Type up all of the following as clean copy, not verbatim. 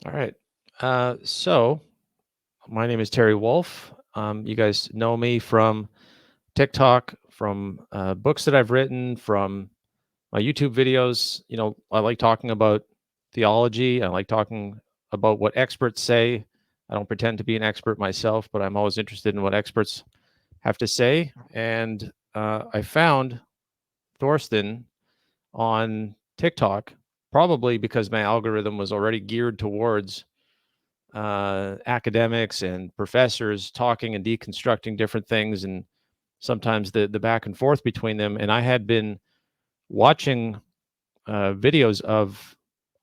All right. So my name is Terry Wolf. You guys know me from TikTok, from books that I've written, from my YouTube videos. I like talking about theology. I like talking about what experts say. I don't pretend to be an expert myself, but I'm always interested in what experts have to say. And I found Thorsten on TikTok, probably because my algorithm was already geared towards academics and professors talking and deconstructing different things, and sometimes the back and forth between them. And I had been watching videos of,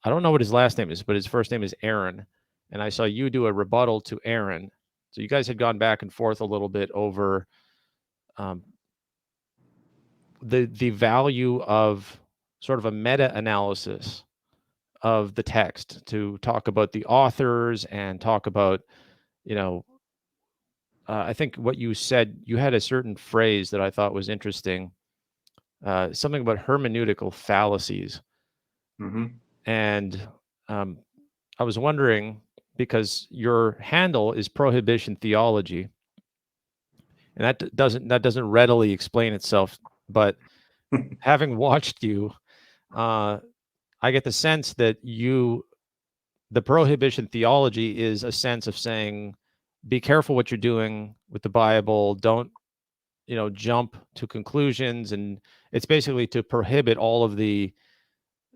I don't know what his last name is, but his first name is Aaron, and I saw you do a rebuttal to Aaron. So you guys had gone back and forth a little bit over um, the value of sort of a meta analysis of the text, to talk about the authors and talk about, you know, I think what you said, you had a certain phrase that I thought was interesting, something about hermeneutical fallacies. Mm-hmm. And um, I was wondering, because your handle is Prohibition Theology, and that doesn't readily explain itself. But having watched you, uh, I get the sense that the Prohibition Theology is a sense of saying, be careful what you're doing with the Bible. Don't jump to conclusions. And it's basically to prohibit all of the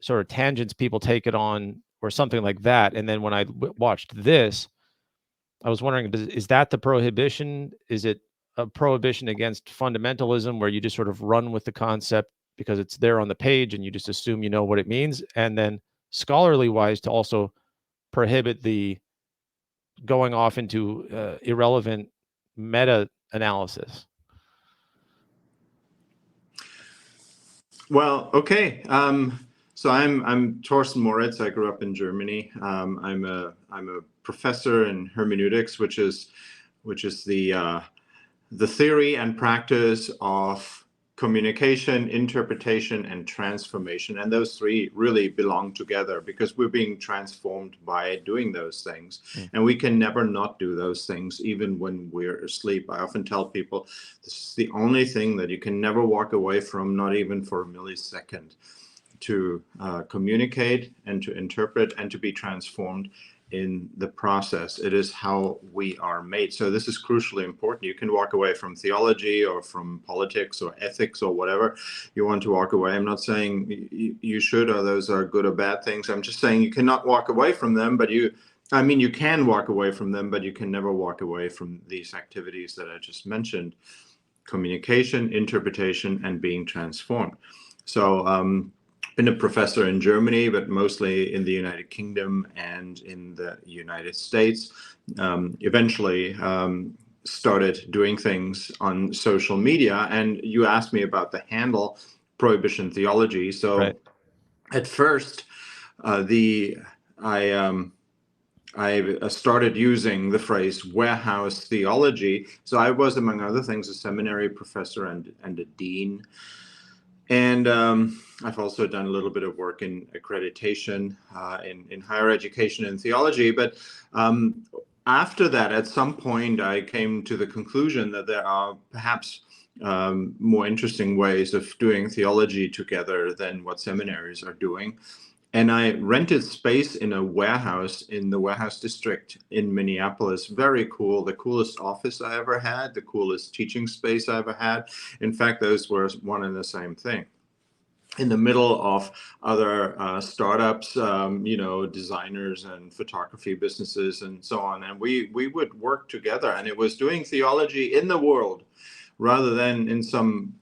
sort of tangents people take it on, or something like that. And then when I watched this, I was wondering, is that the prohibition? Is it a prohibition against fundamentalism, where you just sort of run with the concept because it's there on the page and you just assume you know what it means? And then scholarly wise, to also prohibit the going off into irrelevant meta analysis. Well, okay. So I'm Thorsten Moritz. I grew up in Germany. I'm a professor in hermeneutics, which is the theory and practice of communication, interpretation, and transformation. And those three really belong together because we're being transformed by doing those things. Mm. And we can never not do those things, even when we're asleep. I often tell people this is the only thing that you can never walk away from, not even for a millisecond, to communicate and to interpret and to be transformed in the process. It is how we are made. So this is crucially important. You can walk away from theology or from politics or ethics or whatever you want to walk away. I'm not saying you should, or those are good or bad things. I'm just saying you cannot walk away from them, but you can walk away from them, but you can never walk away from these activities that I just mentioned: communication, interpretation, and being transformed. So been a professor in Germany, but mostly in the United Kingdom and in the United States. Eventually started doing things on social media. And you asked me about the handle Prohibition Theology. So Right. at first, the I started using the phrase warehouse theology. So I was, among other things, a seminary professor and a dean. And I've also done a little bit of work in accreditation in higher education and theology. But after that, at some point, I came to the conclusion that there are perhaps more interesting ways of doing theology together than what seminaries are doing. And I rented space in a warehouse in the warehouse district in Minneapolis. Very cool. The coolest office I ever had, the coolest teaching space I ever had. In fact, those were one and the same thing. In the middle of other startups, designers and photography businesses and so on. And we would work together, and it was doing theology in the world rather than in some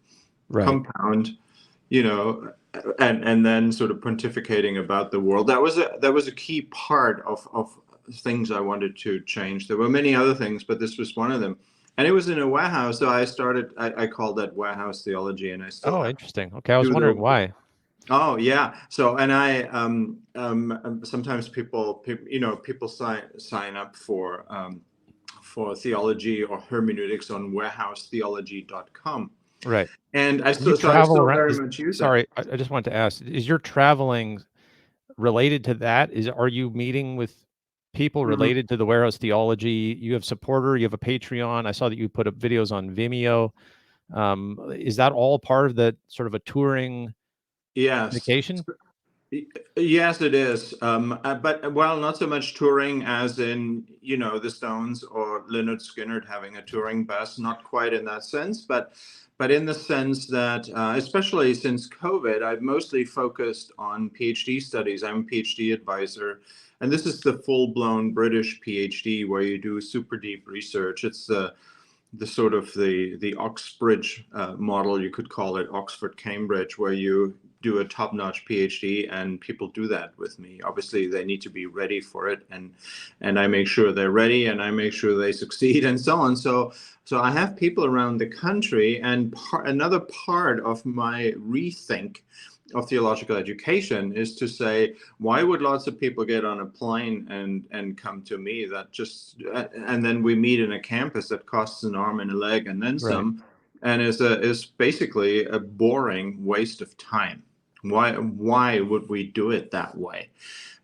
Right. compound, you know, and then sort of pontificating about the world. That was a key part of things I wanted to change. There were many other things, but this was one of them. And it was in a warehouse, so I called that warehouse theology, and I still Oh, have interesting. Okay, I was do wondering the. why. Oh yeah. So and I sometimes people sign up for theology or hermeneutics on warehousetheology.com. Right. And And you I travel still around. very much use that. Sorry, I just wanted to ask: is your traveling related to that? Are you meeting with people related to the warehouse theology? You have Supporter, you have a Patreon. I saw that you put up videos on Vimeo. Is that all part of the sort of a touring Yes. vacation? Yes, it is. But well, not so much touring as in, the Stones or Lynyrd Skynyrd having a touring bus, not quite in that sense, but in the sense that, especially since COVID, I've mostly focused on PhD studies. I'm a PhD advisor, and this is the full-blown British PhD where you do super deep research. It's the sort of the Oxbridge model, you could call it Oxford Cambridge, where you do a top-notch PhD, and people do that with me. Obviously, they need to be ready for it, and I make sure they're ready, and I make sure they succeed, and so on. So I have people around the country, and another part of my rethink of theological education is to say, why would lots of people get on a plane and come to me and then we meet in a campus that costs an arm and a leg and then Right. some, and is basically a boring waste of time. Why would we do it that way?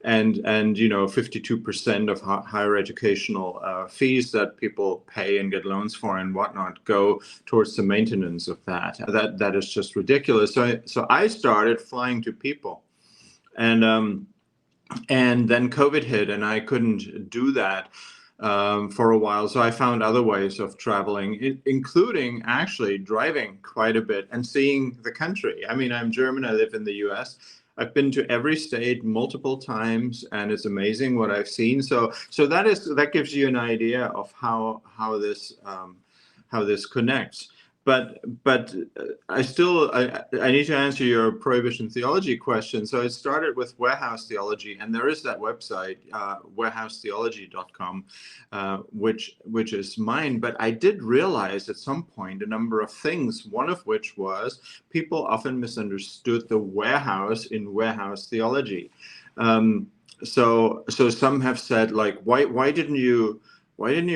And 52% of higher educational fees that people pay and get loans for and whatnot go towards the maintenance of that. That is just ridiculous. So I started flying to people, and then COVID hit, and I couldn't do that for a while. So I found other ways of traveling, including actually driving quite a bit and seeing the country. I mean, I'm German. I live in the U.S. I've been to every state multiple times, and it's amazing what I've seen. So that gives you an idea of how this connects. But I need to answer your prohibition theology question. So it started with warehouse theology, and there is that website, warehousetheology.com, which is mine. But I did realize at some point a number of things. One of which was people often misunderstood the warehouse in warehouse theology. So some have said, like, why didn't you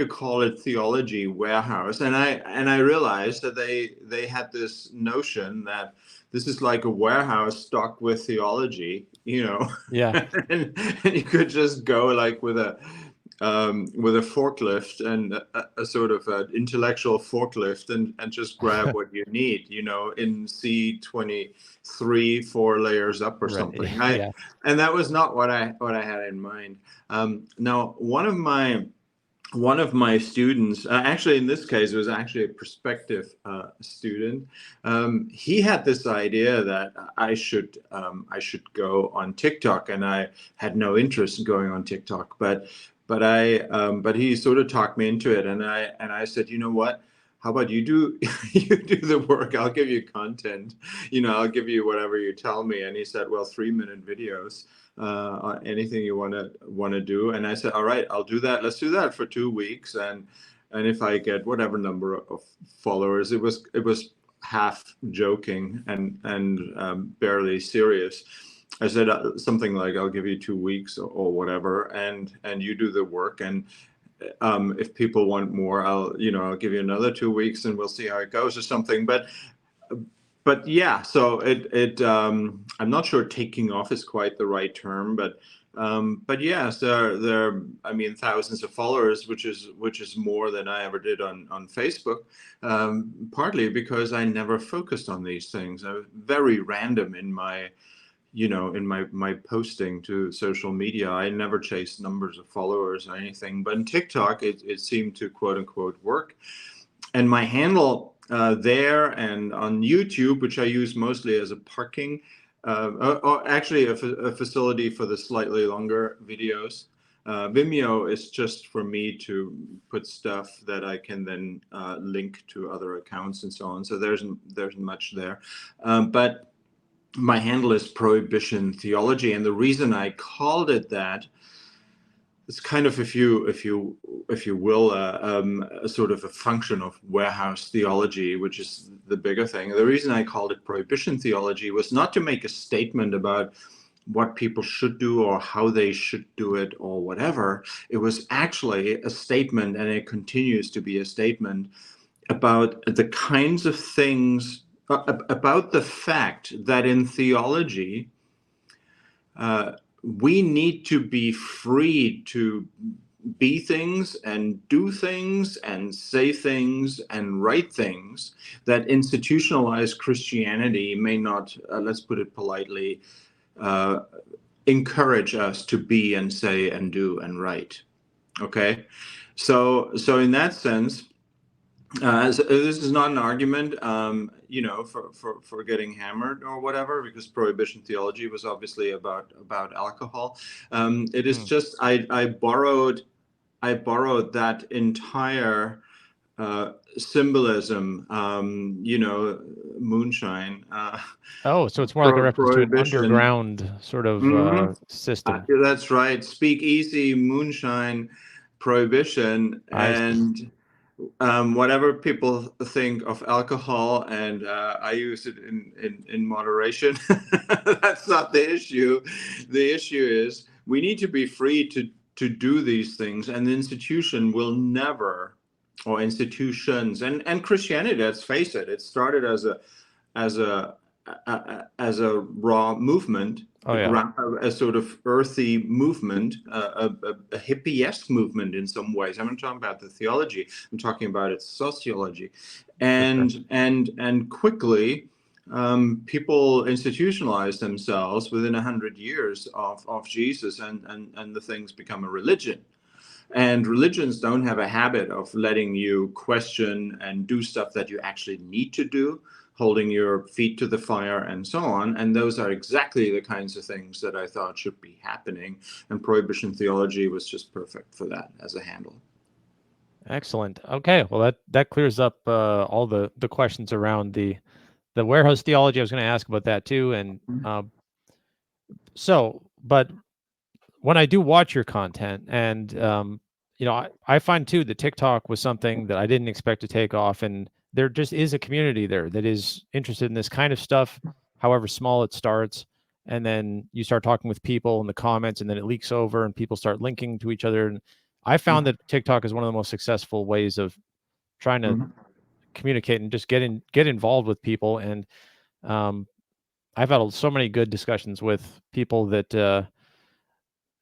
call it theology warehouse? And I realized that they had this notion that this is like a warehouse stocked with theology, Yeah. and you could just go like with a forklift and a sort of an intellectual forklift and just grab what you need, in C23, 4 layers up or Right. something. Yeah. And that was not what I had in mind. Now, one of my students, actually in this case, it was actually a prospective student. He had this idea that I should go on TikTok, and I had no interest in going on TikTok. But he sort of talked me into it, and I said, you know what? How about you do the work? I'll give you content. I'll give you whatever you tell me. And he said, well, 3-minute videos. Anything you want to do. And I said, all right, I'll do that. Let's do that for 2 weeks. And if I get whatever number of followers, it was half joking and barely serious. I said something like, I'll give you 2 weeks or whatever, and you do the work. And if people want more, I'll give you another 2 weeks, and we'll see how it goes or something. But yeah, so I'm not sure taking off is quite the right term, but yes, there I mean, thousands of followers, which is more than I ever did on Facebook, partly because I never focused on these things. I was very random in my my posting to social media. I never chased numbers of followers or anything, but in TikTok, it seemed to quote unquote work. And my handle there and on YouTube, which I use mostly as a parking, or actually a facility for the slightly longer videos. Vimeo is just for me to put stuff that I can then link to other accounts and so on. So there's much there, but my handle is Prohibition Theology, and the reason I called it that, it's kind of, if you will, a sort of a function of warehouse theology, which is the bigger thing. The reason I called it Prohibition Theology was not to make a statement about what people should do or how they should do it or whatever. It was actually a statement, and it continues to be a statement, about the kinds of things, about the fact that in theology, we need to be free to be things and do things and say things and write things that institutionalized Christianity may not, let's put it politely, uh, encourage us to be and say and do and write. Okay, so in that sense, so this is not an argument, for getting hammered or whatever, because prohibition theology was obviously about alcohol. It is Mm. just I borrowed that entire symbolism, moonshine, Oh, so it's more like a reference to an prohibition. underground sort of Hmm. system. That's right. Speak easy, moonshine, prohibition, I see. and whatever people think of alcohol, and I use it in moderation. That's not the issue. The issue is we need to be free to do these things, and the institution will never, or institutions, and Christianity. Let's face it. It started as a as a raw movement, Oh yeah. a sort of earthy movement, a hippie-esque movement in some ways. I'm not talking about the theology. I'm talking about its sociology, For sure. and quickly. People institutionalize themselves within 100 years of Jesus, and the things become a religion. And religions don't have a habit of letting you question and do stuff that you actually need to do, holding your feet to the fire and so on. And those are exactly the kinds of things that I thought should be happening. And prohibition theology was just perfect for that as a handle. Excellent. Okay, well that clears up all the questions around the warehouse theology. I was going to ask about that too, and but when I do watch your content, and I find too that TikTok was something that I didn't expect to take off, and there just is a community there that is interested in this kind of stuff, however small it starts, and then you start talking with people in the comments, and then it leaks over, and people start linking to each other. And I found that TikTok is one of the most successful ways of trying to Mhm. communicate and just get involved with people. And um, I've had so many good discussions with people that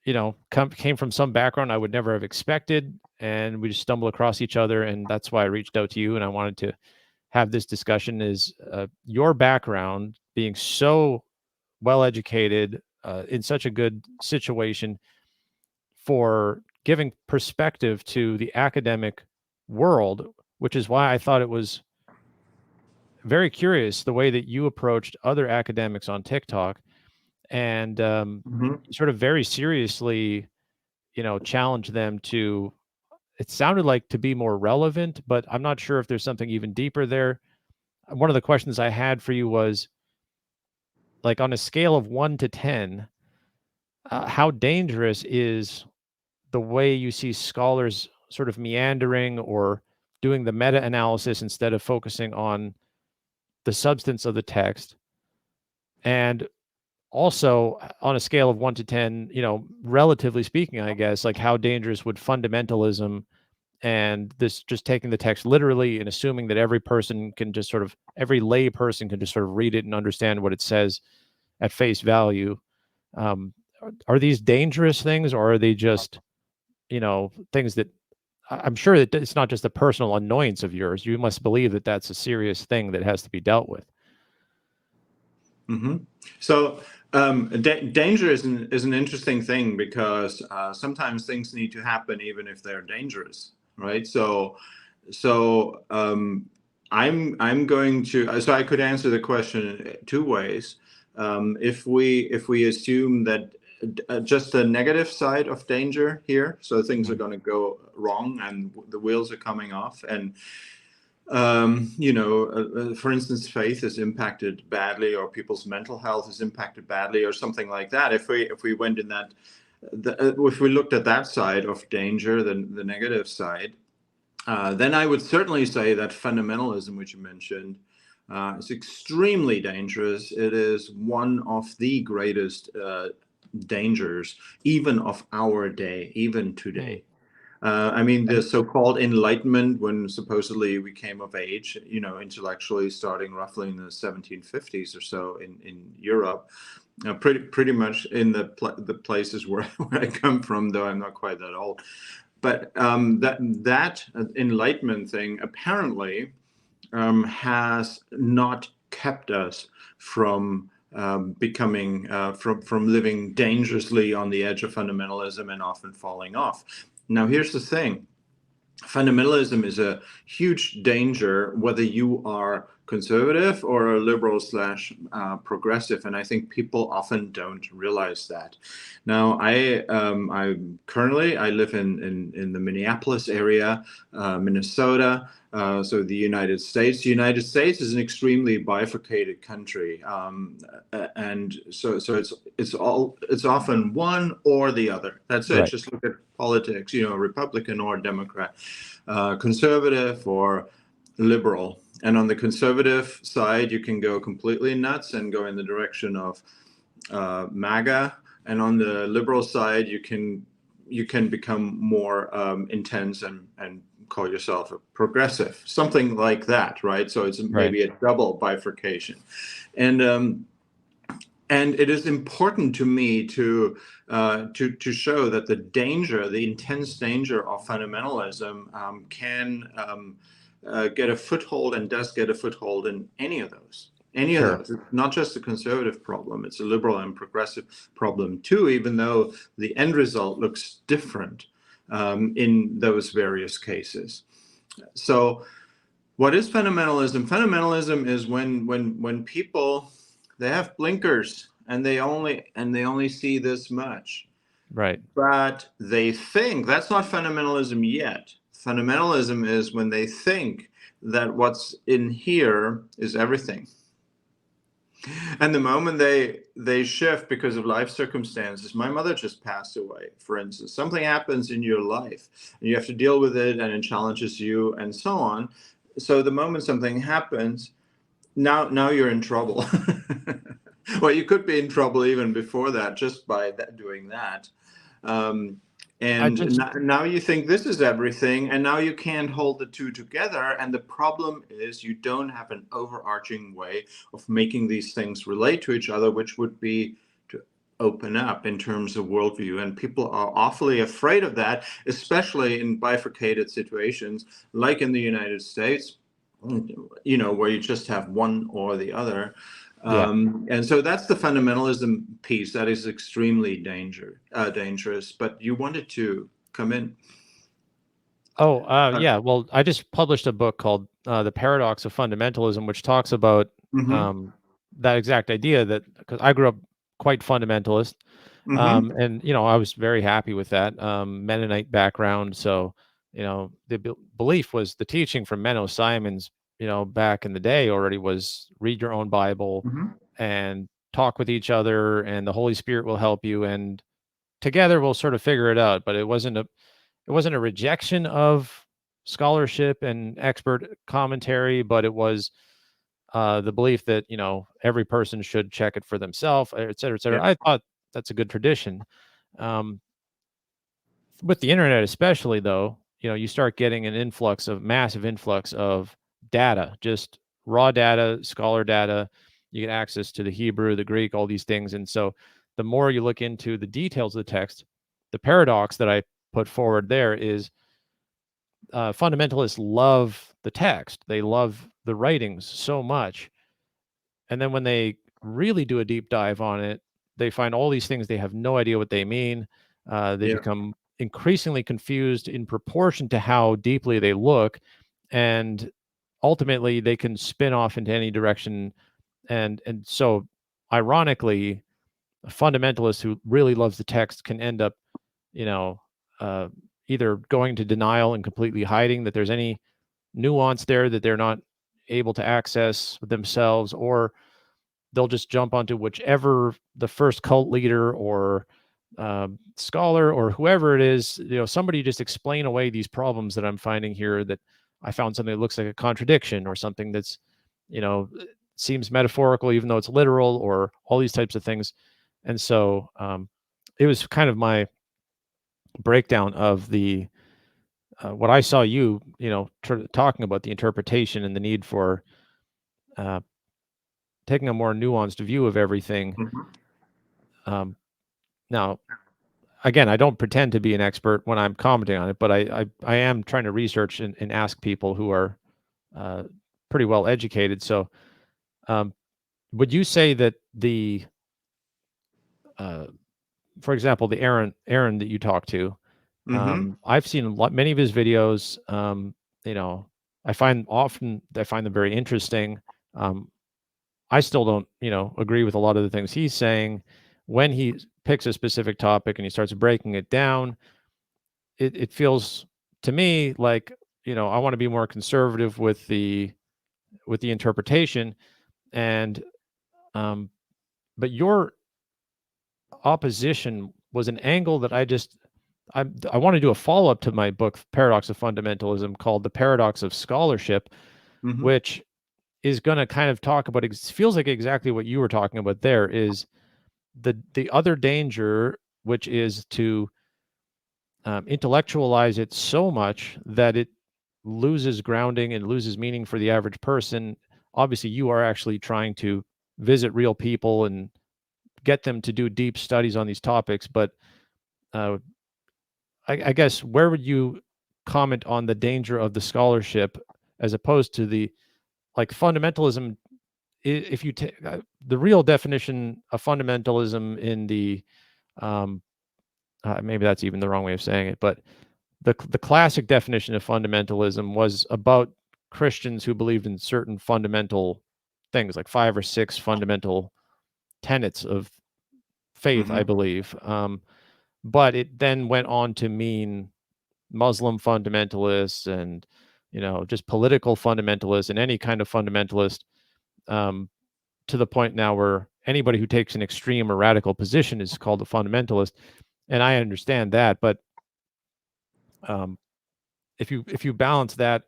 came from some background I would never have expected, and we just stumble across each other, and that's why I reached out to you, and I wanted to have this discussion. Is your background being so well educated, in such a good situation for giving perspective to the academic world, which is why I thought it was very curious the way that you approached other academics on TikTok, and Mhm. sort of very seriously, challenge them to, it sounded like, to be more relevant, but I'm not sure if there's something even deeper there. One of the questions I had for you was, like, on a scale of 1 to 10, how dangerous is the way you see scholars sort of meandering or doing the meta analysis instead of focusing on the substance of the text? And also, on a scale of 1 to 10, relatively speaking, I guess, like, how dangerous would fundamentalism and this just taking the text literally and assuming that every lay person can just sort of read it and understand what it says at face value? Are these dangerous things, or are they just, things that, I'm sure that it's not just a personal annoyance of yours. You must believe that that's a serious thing that has to be dealt with. Mhm. So danger is an interesting thing, because sometimes things need to happen even if they're dangerous, right? So I'm going to, so I could answer the question two ways. If we assume that just the negative side of danger here, so things are Mhm. going to go wrong and the wheels are coming off, and for instance, faith is impacted badly, or people's mental health is impacted badly, or something like that. If we went in that, if we looked at that side of danger, the negative side, then I would certainly say that fundamentalism, which you mentioned, is extremely dangerous. It is one of the greatest dangers, even of our day, even Mm. today. I mean, the And so-called Enlightenment, when supposedly we came of age, intellectually, starting roughly in the 1750s or so in Europe, pretty much in the places where I come from, though I'm not quite that old. But that enlightenment thing apparently has not kept us from becoming from living dangerously on the edge of fundamentalism and often falling off. Now, here's the thing. Fundamentalism is a huge danger, whether you are conservative or a liberal slash progressive, and I think people often don't realize that. Now, I currently I live in the Minneapolis area, Minnesota. So the United States. The United States is an extremely bifurcated country, and so it's often one or the other. That's it. Right. Just look at politics. Republican or Democrat, conservative or liberal. And on the conservative side, you can go completely nuts and go in the direction of MAGA. And on the liberal side, you can become more intense and call yourself a progressive, something like that, right? So it's maybe a double bifurcation, and it is important to me to show that the intense danger of fundamentalism can get a foothold and does get a foothold in any of those. It's not just a conservative problem, it's a liberal and progressive problem too, even though the end result looks different in those various cases. So what is fundamentalism? Fundamentalism is when people, they have blinkers and they only see this much. Right. But they think that's not fundamentalism yet. Fundamentalism is when they think that what's in here is everything. And the moment they shift because of life circumstances, my mother just passed away, for instance, something happens in your life and you have to deal with it and it challenges you and so on. So the moment something happens, now you're in trouble. Well, you could be in trouble even before that, just by doing that. Now you think this is everything, and now you can't hold the two together. And the problem is you don't have an overarching way of making these things relate to each other, which would be to open up in terms of worldview. And people are awfully afraid of that, especially in bifurcated situations like in the United States, where you just have one or the other. And so that's the fundamentalism piece that is extremely dangerous. But you wanted to come in. Yeah. Well, I just published a book called The Paradox of Fundamentalism, which talks about that exact idea, that because I grew up quite fundamentalist. And, I was very happy with that Mennonite background. So, the belief was the teaching from Menno Simons, back in the day already was read your own Bible and talk with each other, and the Holy Spirit will help you. And together we'll sort of figure it out. But it wasn't a rejection of scholarship and expert commentary, but it was the belief that, every person should check it for themselves, et cetera, et cetera. Yeah. I thought that's a good tradition. With the internet, especially though, you start getting massive influx of data, just raw data, scholar data. You get access to the Hebrew, the Greek, all these things. And so the more you look into the details of the text, the paradox that I put forward there is fundamentalists love the text. They love the writings so much. And then when they really do a deep dive on it, they find all these things they have no idea what they mean. They become increasingly confused in proportion to how deeply they look. And ultimately, they can spin off into any direction. And so, ironically, a fundamentalist who really loves the text can end up, either going to denial and completely hiding that there's any nuance there that they're not able to access themselves, or they'll just jump onto whichever the first cult leader or scholar or whoever it is, somebody just explain away these problems that I'm finding here, that I found something that looks like a contradiction or something that's, seems metaphorical, even though it's literal, or all these types of things. And so it was kind of my breakdown of the what I saw you, talking about the interpretation and the need for taking a more nuanced view of everything. Now, again, I don't pretend to be an expert when I'm commenting on it, but I am trying to research and ask people who are pretty well educated. So, would you say that for example, the Aaron that you talk to, Mm-hmm. I've seen many of his videos. You know, I find them very interesting. Um, I still don't, agree with a lot of the things he's saying. When he picks a specific topic and he starts breaking it down, it feels to me like, I want to be more conservative with the interpretation. And but your opposition was an angle that I want to do a follow up to my book Paradox of Fundamentalism, called The Paradox of Scholarship, Mm-hmm. which is going to kind of talk about, it feels like exactly what you were talking about there, is the other danger, which is to intellectualize it so much that it loses grounding and loses meaning for the average person. Obviously, you are actually trying to visit real people and get them to do deep studies on these topics. But uh, I guess, where would you comment on the danger of the scholarship as opposed to the, like, fundamentalism? If you take the real definition of fundamentalism in the um, maybe that's even the wrong way of saying it, but the classic definition of fundamentalism was about Christians who believed in certain fundamental things, like 5 or 6 fundamental tenets of faith, I Mm-hmm. believe. But it then went on to mean Muslim fundamentalists and, just political fundamentalists and any kind of fundamentalist, um, to the point now where anybody who takes an extreme or radical position is called a fundamentalist. And I understand that, but um, if you balance that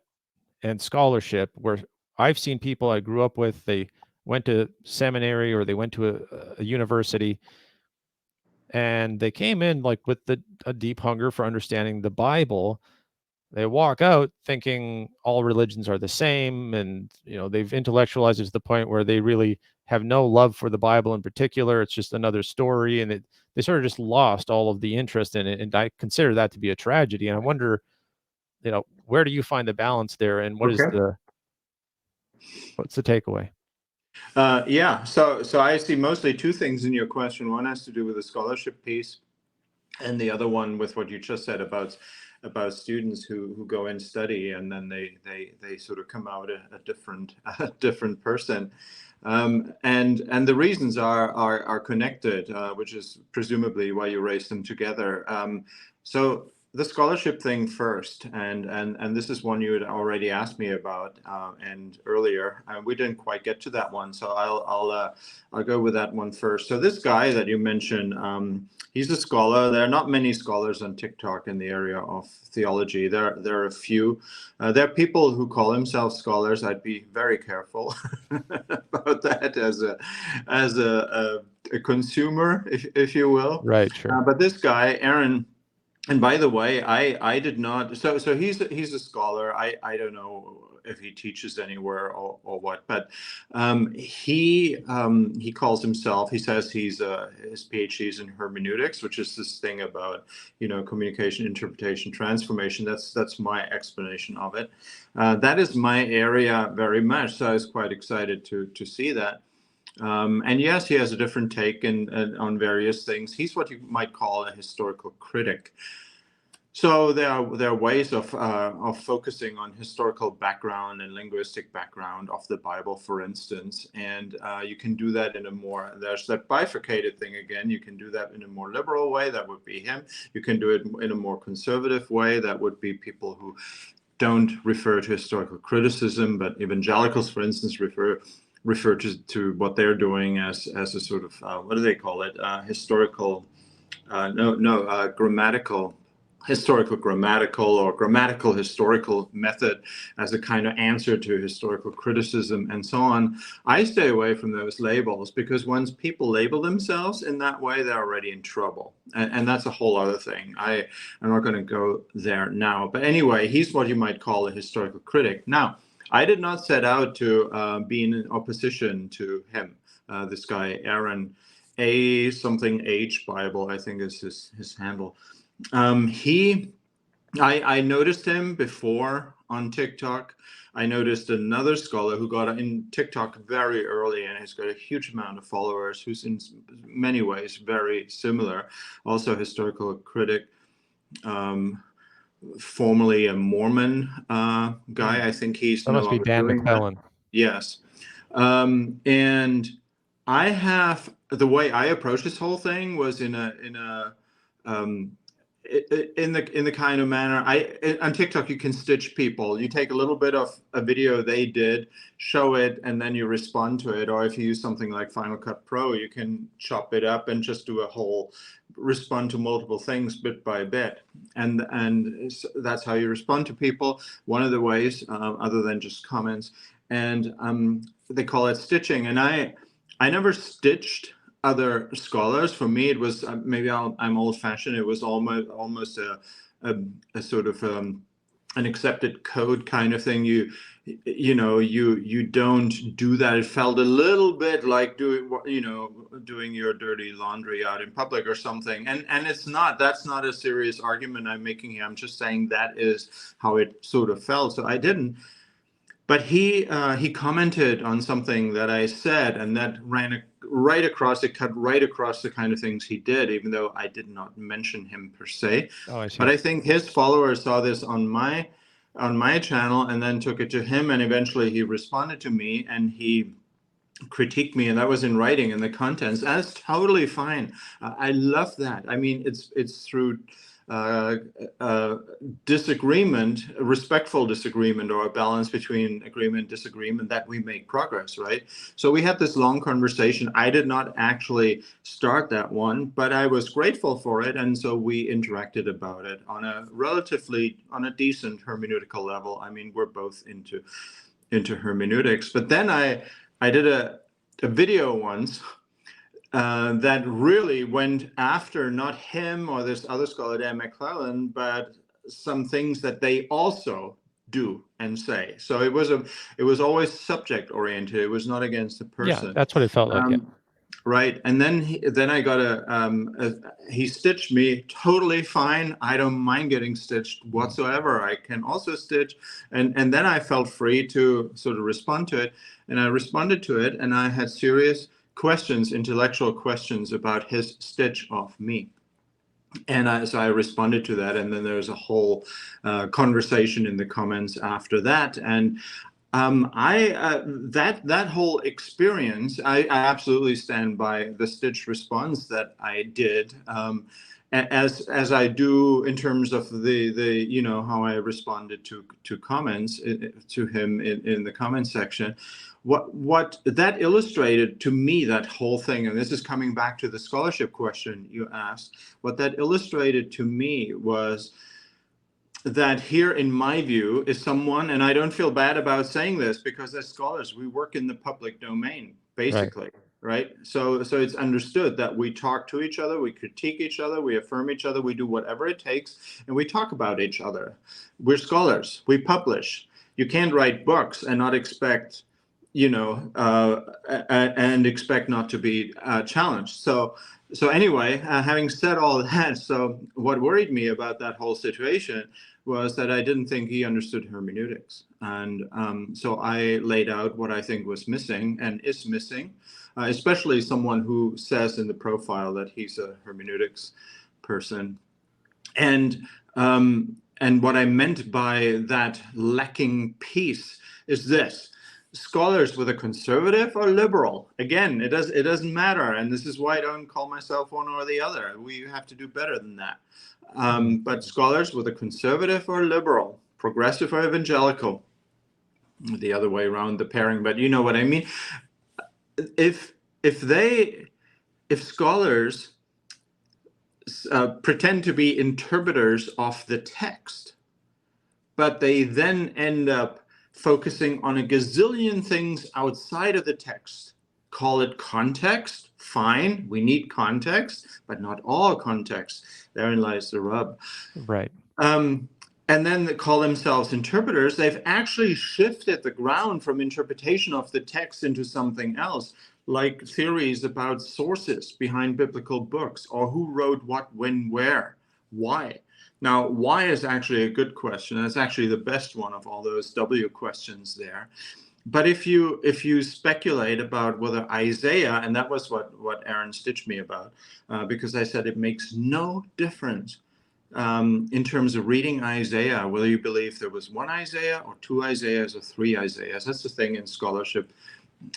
and scholarship, where I've seen people I grew up with, they went to seminary or they went to a university, and they came in like with a deep hunger for understanding the Bible. They walk out thinking all religions are the same, and they've intellectualized it to the point where they really have no love for the Bible in particular. It's just another story, and they sort of just lost all of the interest in it. And I consider that to be a tragedy. And I wonder, where do you find the balance there, and Okay. what's the takeaway? Yeah. So I see mostly two things in your question. One has to do with the scholarship piece, and the other one with what you just said about students who go and study, and then they sort of come out a different a different person. And the reasons are connected, which is presumably why you raised them together. So the scholarship thing first, and this is one you had already asked me about, and earlier we didn't quite get to that one, so I'll go with that one first. So this guy that you mentioned, he's a scholar. There are not many scholars on TikTok in the area of theology. There are a few. There are people who call themselves scholars. I'd be very careful about that as a consumer, if you will. Right, sure. But this guy, Aaron, and by the way, I did not. So he's a scholar. I don't know if he teaches anywhere or what, but he calls himself. He says his PhD is in hermeneutics, which is this thing about communication, interpretation, transformation. That's my explanation of it. That is my area very much. So I was quite excited to see that. And yes, he has a different take on various things. He's what you might call a historical critic. So there are ways of focusing on historical background and linguistic background of the Bible, for instance, and you can do that there's that bifurcated thing again. You can do that in a more liberal way, that would be him. You can do it in a more conservative way, that would be people who don't refer to historical criticism, but evangelicals, for instance, refer to what they're doing as a sort of what do they call it? Historical, grammatical, historical grammatical, or grammatical historical method as a kind of answer to historical criticism and so on. I stay away from those labels, because once people label themselves in that way, they're already in trouble. And that's a whole other thing. I'm not going to go there now. But anyway, he's what you might call a historical critic. Now, I did not set out to be in opposition to him, this guy, Aaron. A something H Bible, I think is his handle. I noticed him before on TikTok. I noticed another scholar who got in TikTok very early, and he's got a huge amount of followers, who's in many ways very similar. Also a historical critic, formerly a Mormon guy. I think he's That no must be longer Dan doing that. McClellan. Yes. And I have, the way I approached this whole thing was in the kind of manner, on TikTok you can stitch people. You take a little bit of a video they did, show it, and then you respond to it. Or if you use something like Final Cut Pro, you can chop it up and just do a whole, respond to multiple things bit by bit. And that's how you respond to people. One of the ways, other than just comments. And they call it stitching. And I never stitched other scholars. For me, it was maybe I'm old-fashioned. It was almost a sort of an accepted code kind of thing. You don't do that. It felt a little bit like doing your dirty laundry out in public or something. And that's not a serious argument I'm making here. I'm just saying that is how it sort of felt. So I didn't. But he commented on something that I said, and that ran right across, it cut right across the kind of things he did, even though I did not mention him per se. Oh, I see. But I think his followers saw this on my channel and then took it to him, and eventually he responded to me and he critiqued me, and that was in writing in the contents. That's totally fine. I love that. I mean, it's through disagreement, respectful disagreement, or a balance between agreement and disagreement, that we make progress, right? So we had this long conversation. I did not actually start that one, but I was grateful for it, and so we interacted about it on a decent hermeneutical level. I mean, we're both into hermeneutics. But then I did a video once that really went after not him or this other scholar, Dan McClellan, but some things that they also do and say. So it was always subject oriented. It was not against the person. Yeah, that's what it felt like. Yeah. Right. And then I got he stitched me totally fine. I don't mind getting stitched whatsoever. I can also stitch. And then I felt free to sort of respond to it. And I responded to it, and I had serious questions, intellectual questions about his stitch of me. And so I responded to that, and then there was a whole conversation in the comments after that. And that whole experience, I absolutely stand by the stitch response that I did, as I do in terms of the how I responded to comments to him in the comment section. What that illustrated to me, that whole thing, and this is coming back to the scholarship question you asked, what that illustrated to me was that here, in my view, is someone, and I don't feel bad about saying this, because as scholars, we work in the public domain, basically, right? So it's understood that we talk to each other, we critique each other, we affirm each other, we do whatever it takes, and we talk about each other. We're scholars, we publish. You can't write books and not expect, and expect not to be challenged. So anyway, having said all that, so what worried me about that whole situation was that I didn't think he understood hermeneutics. And so I laid out what I think was missing and is missing, especially someone who says in the profile that he's a hermeneutics person. And what I meant by that lacking piece is this: scholars, whether conservative or liberal, again, it doesn't matter, and this is why I don't call myself one or the other. We have to do better than that. But scholars, whether conservative or liberal, progressive or evangelical, the other way around the pairing, but you know what I mean. If scholars pretend to be interpreters of the text, but they then end up focusing on a gazillion things outside of the text, call it context, fine, we need context, but not all context. Therein lies the rub. Right. And then they call themselves interpreters. They've actually shifted the ground from interpretation of the text into something else. like theories about sources behind biblical books, or who wrote what, when, where, why. Now, why is actually a good question. It's actually the best one of all those W questions there. But if you speculate about whether Isaiah, and that was what Aaron stitched me about, because I said it makes no difference in terms of reading Isaiah, whether you believe there was one Isaiah or two Isaiahs or three Isaiahs. That's the thing in scholarship.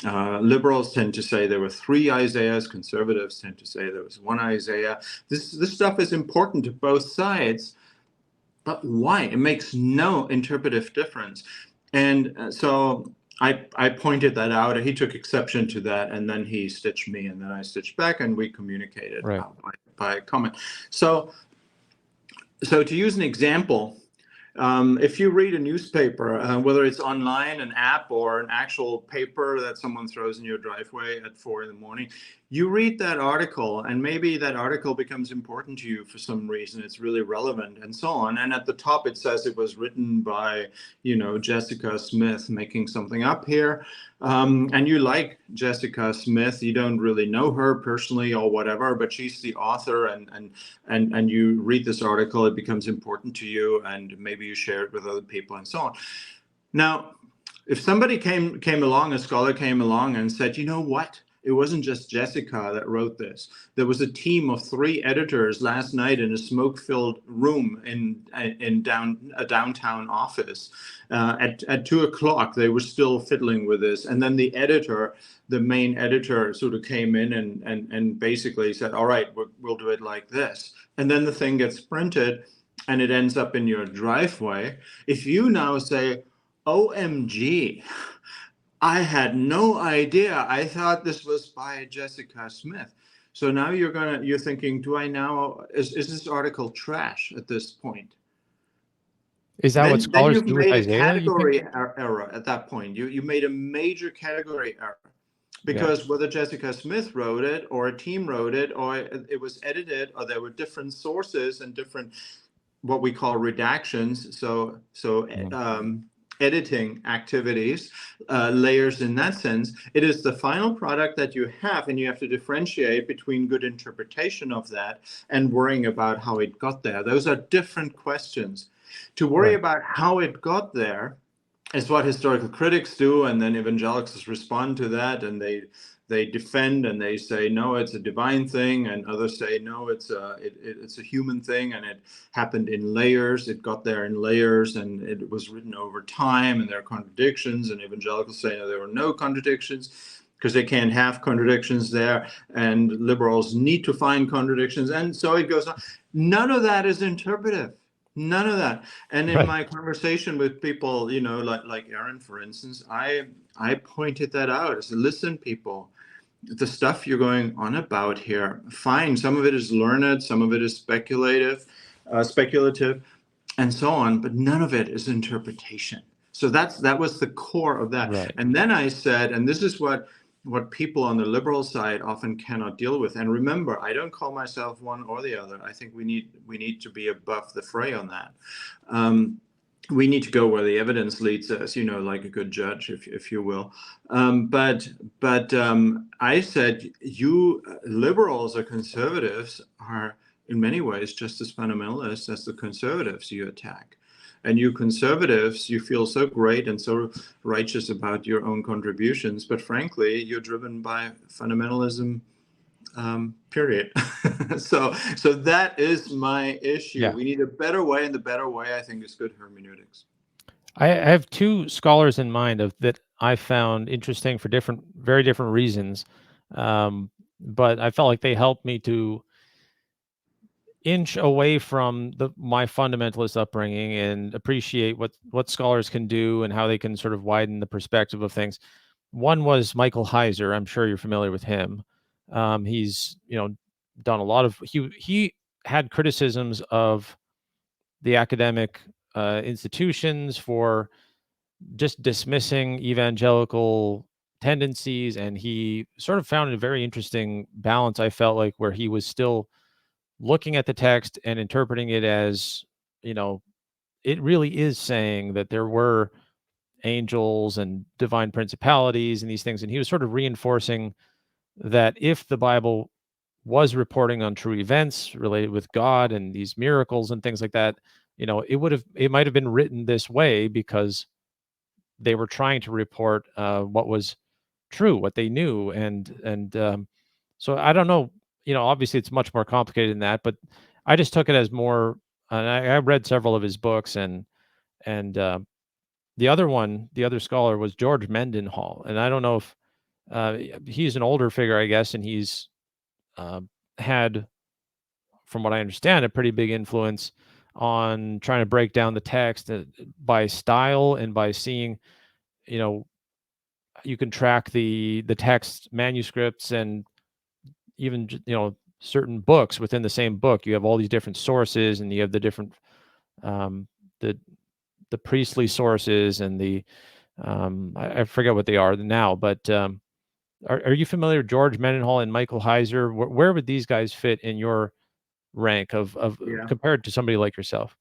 Liberals tend to say there were three Isaiahs. Conservatives tend to say there was one Isaiah. This stuff is important to both sides, but why? It makes no interpretive difference. And so I pointed that out. He took exception to that, and then he stitched me, and then I stitched back, and we communicated Right. by comment. So to use an example, if you read a newspaper, whether it's online, an app, or an actual paper that someone throws in your driveway at 4 a.m, you read that article, and maybe that article becomes important to you for some reason. It's really relevant, and so on. And at the top, it says it was written by, Jessica Smith, making something up here. And you like Jessica Smith. You don't really know her personally or whatever, but she's the author, and you read this article, it becomes important to you, and maybe you share it with other people, and so on. Now, if somebody came along, a scholar came along and said, you know what? It wasn't just Jessica that wrote this. There was a team of 3 editors last night in a smoke-filled room in a downtown office. At 2 o'clock, they were still fiddling with this. And then the main editor, sort of came in and basically said, all right, we'll do it like this. And then the thing gets printed, and it ends up in your driveway. If you now say, OMG, I had no idea. I thought this was by Jessica Smith. So now you're thinking, is this article trash at this point? Is that what scholars you've do with made a Isaiah? category error at that point. You made a major category error. Because whether Jessica Smith wrote it, or a team wrote it, or it was edited, or there were different sources and different what we call redactions. So editing activities, layers in that sense. It is the final product that you have, and you have to differentiate between good interpretation of that and worrying about how it got there. Those are different questions. To worry about how it got there is what historical critics do, and then evangelicals respond to that, and they defend, and they say, no, it's a divine thing, and others say, no, it's a human thing, and it happened in layers. It got there in layers, and it was written over time, and there are contradictions, and evangelicals say, no, there were no contradictions, because they can't have contradictions there, and liberals need to find contradictions, and so it goes on. None of that is interpretive. None of that. And in my conversation with people, like Aaron, for instance, I pointed that out. I said, listen, people, the stuff you're going on about here, fine. Some of it is learned, some of it is speculative, and so on, but none of it is interpretation. So that was the core of that. Right. And then I said, and this is what people on the liberal side often cannot deal with. And remember, I don't call myself one or the other. I think we need to be above the fray on that. We need to go where the evidence leads us, like a good judge, if you will. But I said, you liberals or conservatives are in many ways just as fundamentalist as the conservatives you attack. And you conservatives, you feel so great and so righteous about your own contributions, but frankly, you're driven by fundamentalism, period. So that is my issue. Yeah. We need a better way, and the better way, I think, is good hermeneutics. I have 2 scholars in mind that I found interesting for very different reasons, but I felt like they helped me to inch away from my fundamentalist upbringing and appreciate what scholars can do and how they can sort of widen the perspective of things. One was Michael Heiser. I'm sure you're familiar with him. He's done a lot of he had criticisms of the academic institutions for just dismissing evangelical tendencies, and he sort of found a very interesting balance, I felt like, where he was still looking at the text and interpreting it as, it really is saying that there were angels and divine principalities and these things. And he was sort of reinforcing that if the Bible was reporting on true events related with God and these miracles and things like that, it might have been written this way because they were trying to report what was true, what they knew, and so I don't know. Obviously, it's much more complicated than that, but I just took it as more. And I read several of his books, and the other scholar was George Mendenhall, and I don't know if he's an older figure, I guess, and he's uh, had, from what I understand, a pretty big influence on trying to break down the text by style and by seeing, you know, you can track the text manuscripts and even certain books within the same book. You have all these different sources, and you have the different um, the the priestly sources and the I forget what they are now, but are you familiar with George Mendenhall and Michael Heiser? Where would these guys fit in your rank of Yeah. compared to somebody like yourself?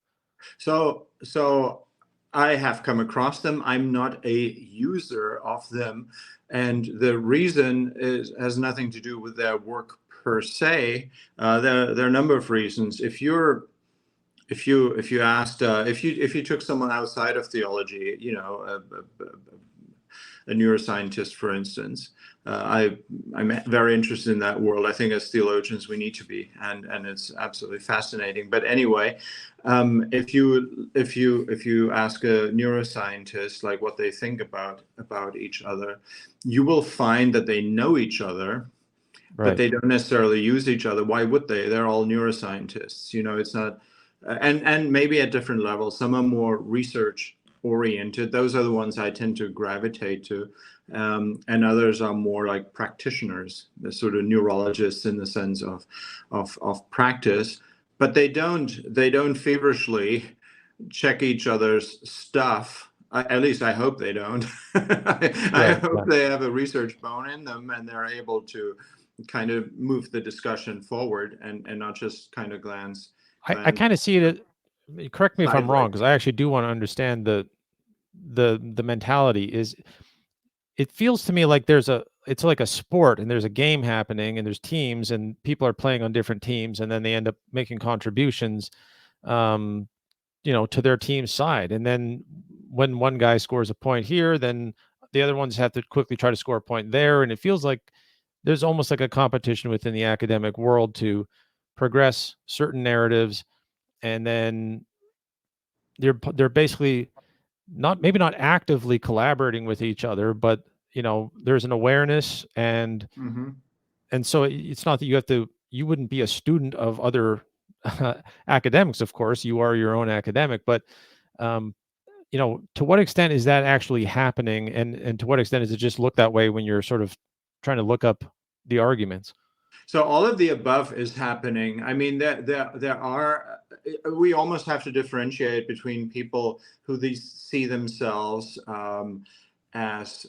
So I have come across them. I'm not a user of them, and the reason has nothing to do with their work per se. There are a number of reasons. If you asked if you took someone outside of theology, a neuroscientist, for instance. I'm very interested in that world. I think as theologians we need to be, and it's absolutely fascinating. But anyway, if you ask a neuroscientist like what they think about each other, you will find that they know each other, but Right. they don't necessarily use each other. Why would they? They're all neuroscientists. It's not, and maybe at different levels. Some are more research oriented. Those are the ones I tend to gravitate to, and others are more like practitioners, the sort of neurologists in the sense of practice. But they don't feverishly check each other's stuff. At least I hope they don't. I Right. Yeah. hope they have a research bone in them and they're able to kind of move the discussion forward and not just kind of I glance kind of see it. Correct me if I'm wrong, sideways. because I actually do want to understand the mentality. Is it feels to me like it's like a sport, and there's a game happening, and there's teams, and people are playing on different teams, and then they end up making contributions, um, to their team's side. And then when one guy scores a point here, then the other ones have to quickly try to score a point there. And it feels like there's almost like a competition within the academic world to progress certain narratives, and then they're basically not, maybe not actively collaborating with each other, but there's an awareness, Hmm. and so it's not that you wouldn't be a student of other academics. Of course you are your own academic, but um, to what extent is that actually happening, and to what extent does it just look that way when you're sort of trying to look up the arguments? So all of the above is happening. I mean, there are. We almost have to differentiate between people who these see themselves as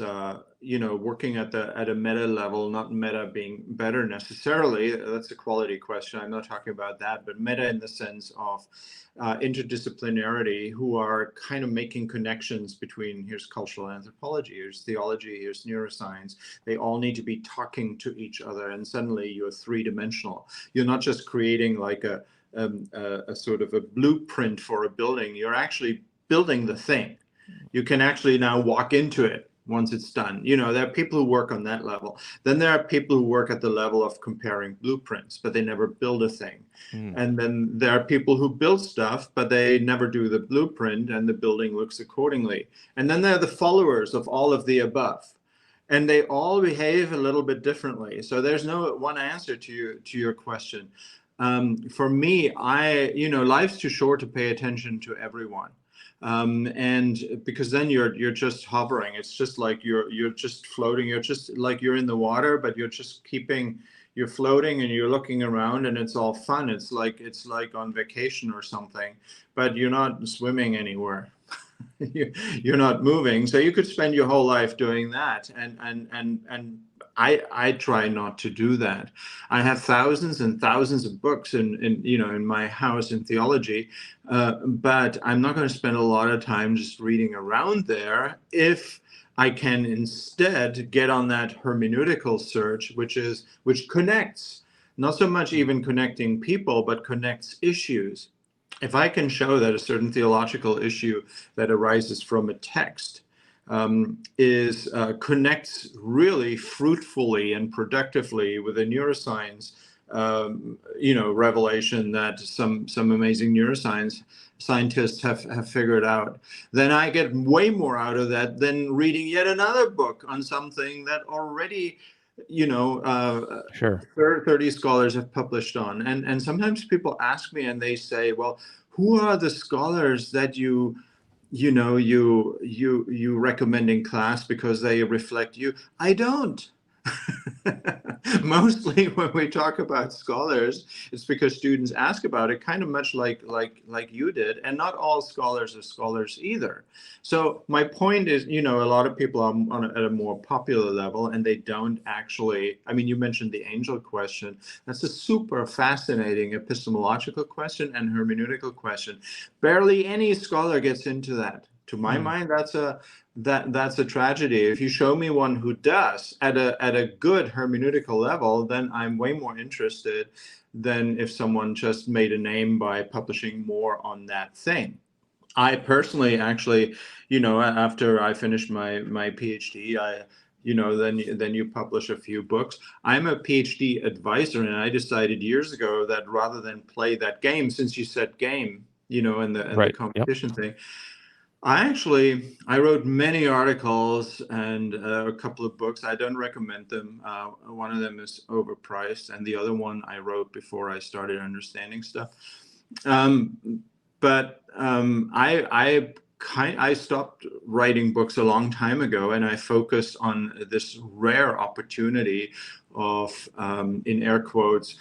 working at a meta level, not meta being better necessarily. That's a quality question. I'm not talking about that, but meta in the sense of interdisciplinarity, who are kind of making connections between here's cultural anthropology, here's theology, here's neuroscience. They all need to be talking to each other, and suddenly you're three-dimensional. You're not just creating like a sort of a blueprint for a building. You're actually building the thing. You can actually now walk into it once it's done. There are people who work on that level. Then there are people who work at the level of comparing blueprints, but they never build a thing. Mm. And then there are people who build stuff, but they never do the blueprint, and the building looks accordingly. And then there are the followers of all of the above, and they all behave a little bit differently. So there's no one answer to your question. For me, life's too short to pay attention to everyone. And because then you're just hovering. It's just like you're just floating. You're just like you're in the water, but you're floating and you're looking around, and it's all fun. It's like on vacation or something, but you're not swimming anywhere. You're not moving. So you could spend your whole life doing that, and I try not to do that. I have thousands and thousands of books in my house in theology, but I'm not going to spend a lot of time just reading around there if I can instead get on that hermeneutical search, which connects, not so much even connecting people, but connects issues. If I can show that a certain theological issue that arises from a text is connects really fruitfully and productively with a neuroscience, revelation that some amazing neuroscience scientists have figured out, then I get way more out of that than reading yet another book on something that already, Sure. 30 scholars have published on. And sometimes people ask me and they say, well, who are the scholars that you recommend in class because they reflect you? I don't. Mostly when we talk about scholars, it's because students ask about it, kind of much like you did, and not all scholars are scholars either. So my point is, a lot of people are at a more popular level, and they don't actually. I mean, you mentioned the angel question. That's a super fascinating epistemological question and hermeneutical question. Barely any scholar gets into that. To my mind, that's a tragedy. If you show me one who does at a good hermeneutical level, then I'm way more interested than if someone just made a name by publishing more on that thing. I personally, actually, after I finished my PhD, then you publish a few books. I'm a PhD advisor, and I decided years ago that rather than play that game, since you said game, in the Right. Yep. competition thing, I wrote many articles and a couple of books. I don't recommend them. One of them is overpriced, and the other one I wrote before I started understanding stuff. I stopped writing books a long time ago, and I focused on this rare opportunity of, in air quotes,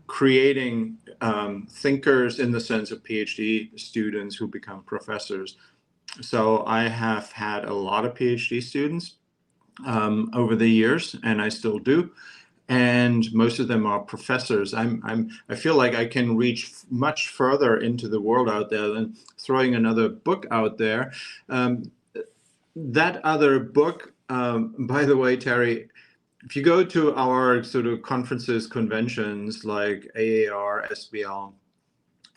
creating thinkers in the sense of PhD students who become professors. So I have had a lot of PhD students over the years, and I still do. And most of them are professors. I feel like I can reach much further into the world out there than throwing another book out there. That other book, by the way, Terry, if you go to our sort of conferences, conventions like AAR, SBL,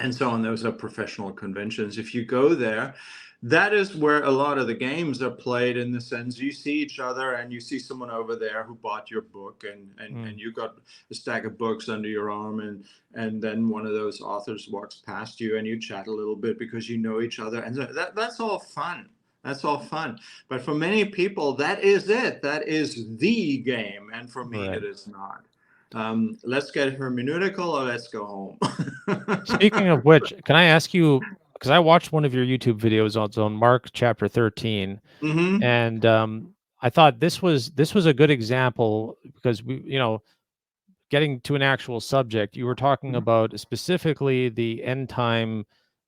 and so on, those are professional conventions. If you go there, that is where a lot of the games are played, in the sense you see each other and you see someone over there who bought your book, and you got a stack of books under your arm, and then one of those authors walks past you and you chat a little bit because you know each other, and that's all fun. That's all fun. But for many people, that is it. That is the game. And for me, Right. it is not. Let's get hermeneutical, or let's go home. Speaking of which, can I ask you, because I watched one of your YouTube videos on Mark chapter 13, Mm-hmm. and I thought this was a good example, because getting to an actual subject, you were talking about specifically the end time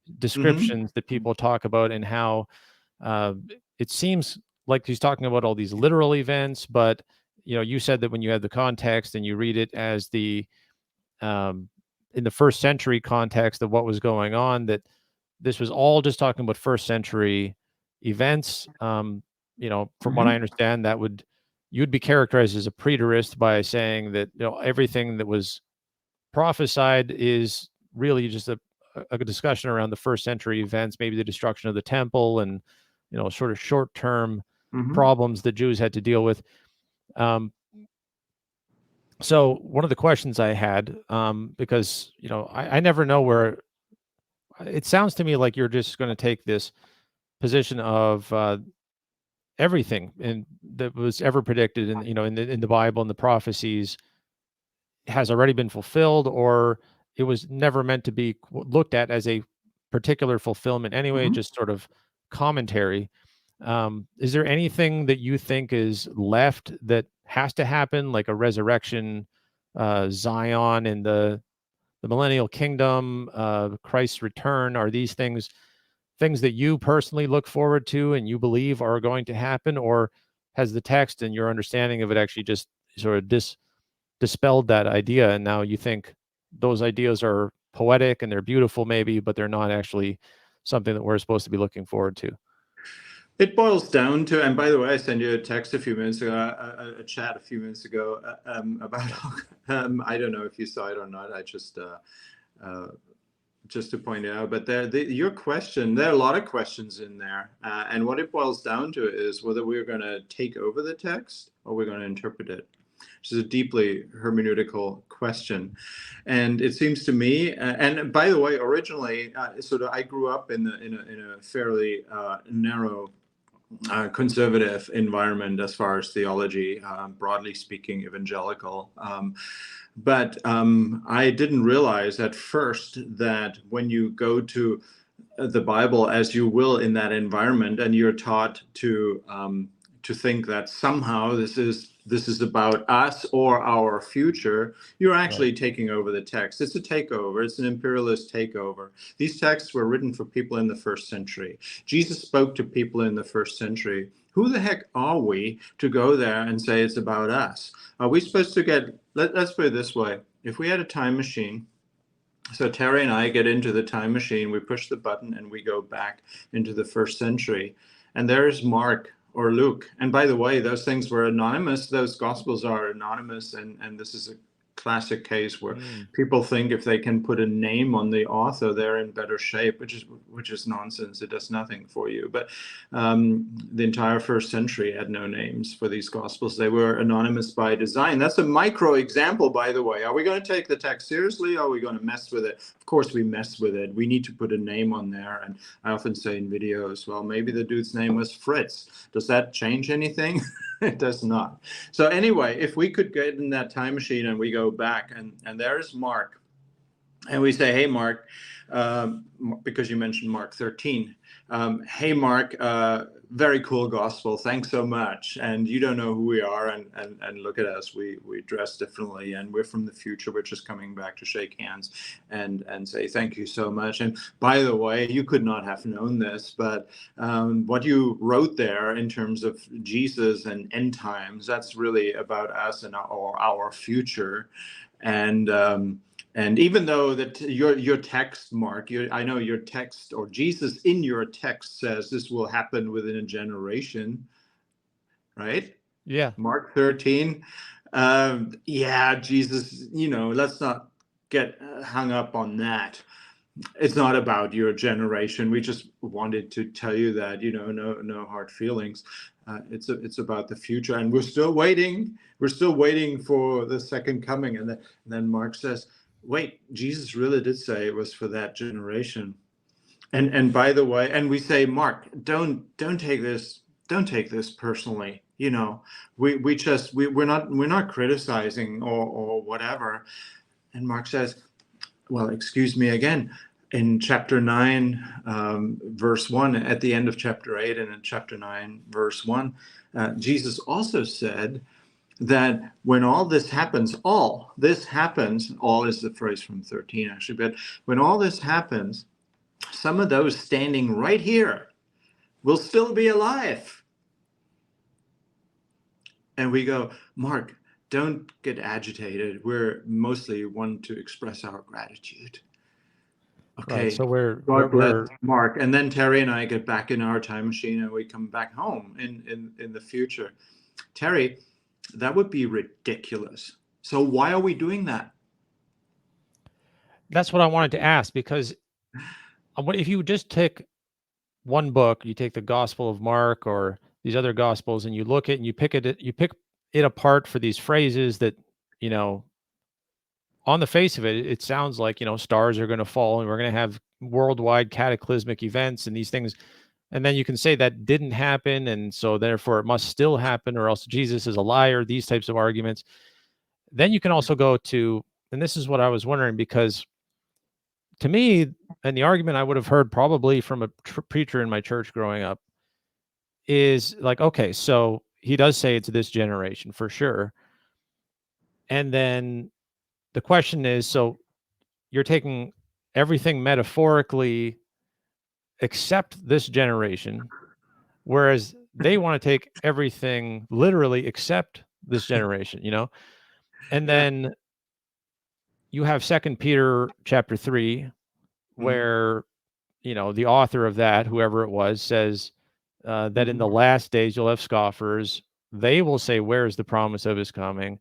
Mm-hmm. descriptions that people talk about, and how uh, it seems like he's talking about all these literal events, but you said that when you have the context and you read it as the um, in the first century context of what was going on, that this was all just talking about first century events. From what I Mm-hmm. understand, you'd be characterized as a preterist by saying that everything that was prophesied is really just a discussion around the first century events, maybe the destruction of the temple, and sort of short term Mm-hmm. problems that Jews had to deal with. Um, so one of the questions I had, because I never know where, it sounds to me like you're just going to take this position of everything and that was ever predicted in the Bible and the prophecies has already been fulfilled, or it was never meant to be looked at as a particular fulfillment anyway, Mm-hmm. just sort of commentary. Is there anything that you think is left that has to happen, like a resurrection, Zion, and the millennial kingdom, Christ's return? Are these things that you personally look forward to and you believe are going to happen, or has the text and your understanding of it actually just sort of dispelled that idea, and now you think those ideas are poetic and they're beautiful maybe, but they're not actually something that we're supposed to be looking forward to? It boils down to, and by the way, I sent you a text a few minutes ago, a chat a few minutes ago about, I don't know if you saw it or not. I just to point it out, but your question, there are a lot of questions in there. And what it boils down to is whether we're going to take over the text or we're going to interpret it, which is a deeply hermeneutical question. And it seems to me, and by the way, originally, I grew up in a fairly narrow conservative environment as far as theology, broadly speaking, evangelical. But I didn't realize at first that when you go to the Bible as you will in that environment, and you're taught to think that somehow this is about us or our future, you're actually taking over the text. It's a takeover. It's an imperialist takeover. These texts were written for people in the first century. Jesus spoke to people in the first century. Who the heck are we to go there and say it's about us? Are we supposed to let's put it this way. If we had a time machine, so Terry and I get into the time machine, we push the button and we go back into the first century. And there's Mark or Luke. And by the way, those things were anonymous. Those gospels are anonymous. And this is a classic case where people think if they can put a name on the author, they're in better shape, which is nonsense. It does nothing for you. But the entire first century had no names for these gospels. They were anonymous by design. That's a micro example, by the way. Are we going to take the text seriously? Or are we going to mess with it? Of course we mess with it. We need to put a name on there. And I often say in videos, well, maybe the dude's name was Fritz. Does that change anything? It does not. So anyway, if we could get in that time machine and we go back, and there's Mark, and we say, hey, Mark, because you mentioned Mark 13. Hey, Mark, very cool gospel. Thanks so much. And you don't know who we are. And look at us. We dress differently. And we're from the future. We're just coming back to shake hands and say, thank you so much. And by the way, you could not have known this, but what you wrote there in terms of Jesus and end times, that's really about us and our future. And even though that your text, Mark, I know your text, or Jesus in your text says this will happen within a generation, right? Yeah. Mark 13. Yeah, Jesus, let's not get hung up on that. It's not about your generation. We just wanted to tell you that, no hard feelings. It's about the future, and we're still waiting. We're still waiting for the second coming. And then Mark says, wait, Jesus really did say it was for that generation. And by the way, and we say, Mark, don't take this personally. We're not criticizing or whatever. And Mark says, well, excuse me again. In chapter 9, verse 1, at the end of chapter 8 and in chapter 9, verse 1, Jesus also said that when all this happens, all is the phrase from 13 actually, but when all this happens, some of those standing right here will still be alive. And we go, Mark, don't get agitated. We're mostly one to express our gratitude. Okay, Right. So God bless Mark. And then Terry and I get back in our time machine and we come back home in the future. Terry, that would be ridiculous. So why are we doing that? that's what I wanted to ask, because if you just take one book, you take the Gospel of Mark or these other gospels, and you look at and you pick it apart for these phrases that, on the face of it, it sounds like, stars are going to fall and we're going to have worldwide cataclysmic events and these things. And then you can say that didn't happen, and so therefore it must still happen, or else Jesus is a liar, these types of arguments. Then you can also go to, and this is what I was wondering, because to me, and the argument I would have heard probably from a preacher in my church growing up is like, okay, so he does say it's this generation for sure. And then the question is, so you're taking everything metaphorically except this generation, whereas they want to take everything literally except this generation, And then you have Second Peter chapter 3, where the author of that, whoever it was, says that in the last days you'll have scoffers. They will say, where is the promise of his coming?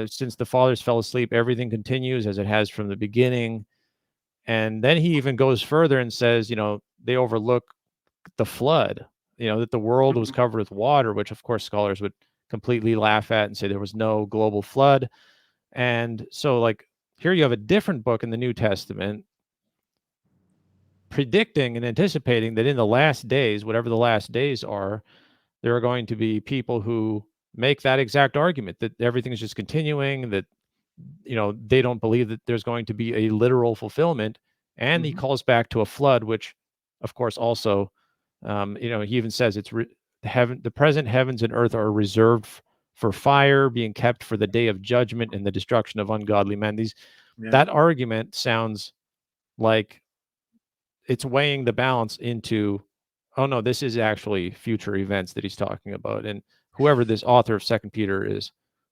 Since the fathers fell asleep, everything continues as it has from the beginning. And then he even goes further and says, they overlook the flood, that the world was covered with water, which of course scholars would completely laugh at and say there was no global flood. And so, like, here you have a different book in the New Testament predicting and anticipating that in the last days, whatever the last days are, there are going to be people who make that exact argument that everything is just continuing, that they don't believe that there's going to be a literal fulfillment. And he calls back to a flood, which of course also he even says it's the present heavens and earth are reserved for fire, being kept for the day of judgment and the destruction of ungodly men. That argument sounds like it's weighing the balance into, oh no, this is actually future events that he's talking about. And whoever this author of Second Peter is,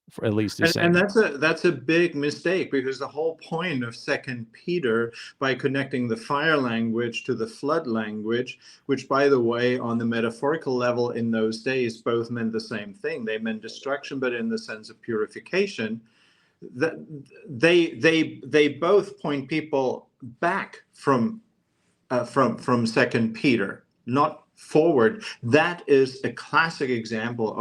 for at least, is saying. And that's a big mistake, because the whole point of Second Peter, by connecting the fire language to the flood language, which, by the way, on the metaphorical level in those days, both meant the same thing. They meant destruction, but in the sense of purification. That they both point people back from Second Peter, not forward. That is a classic example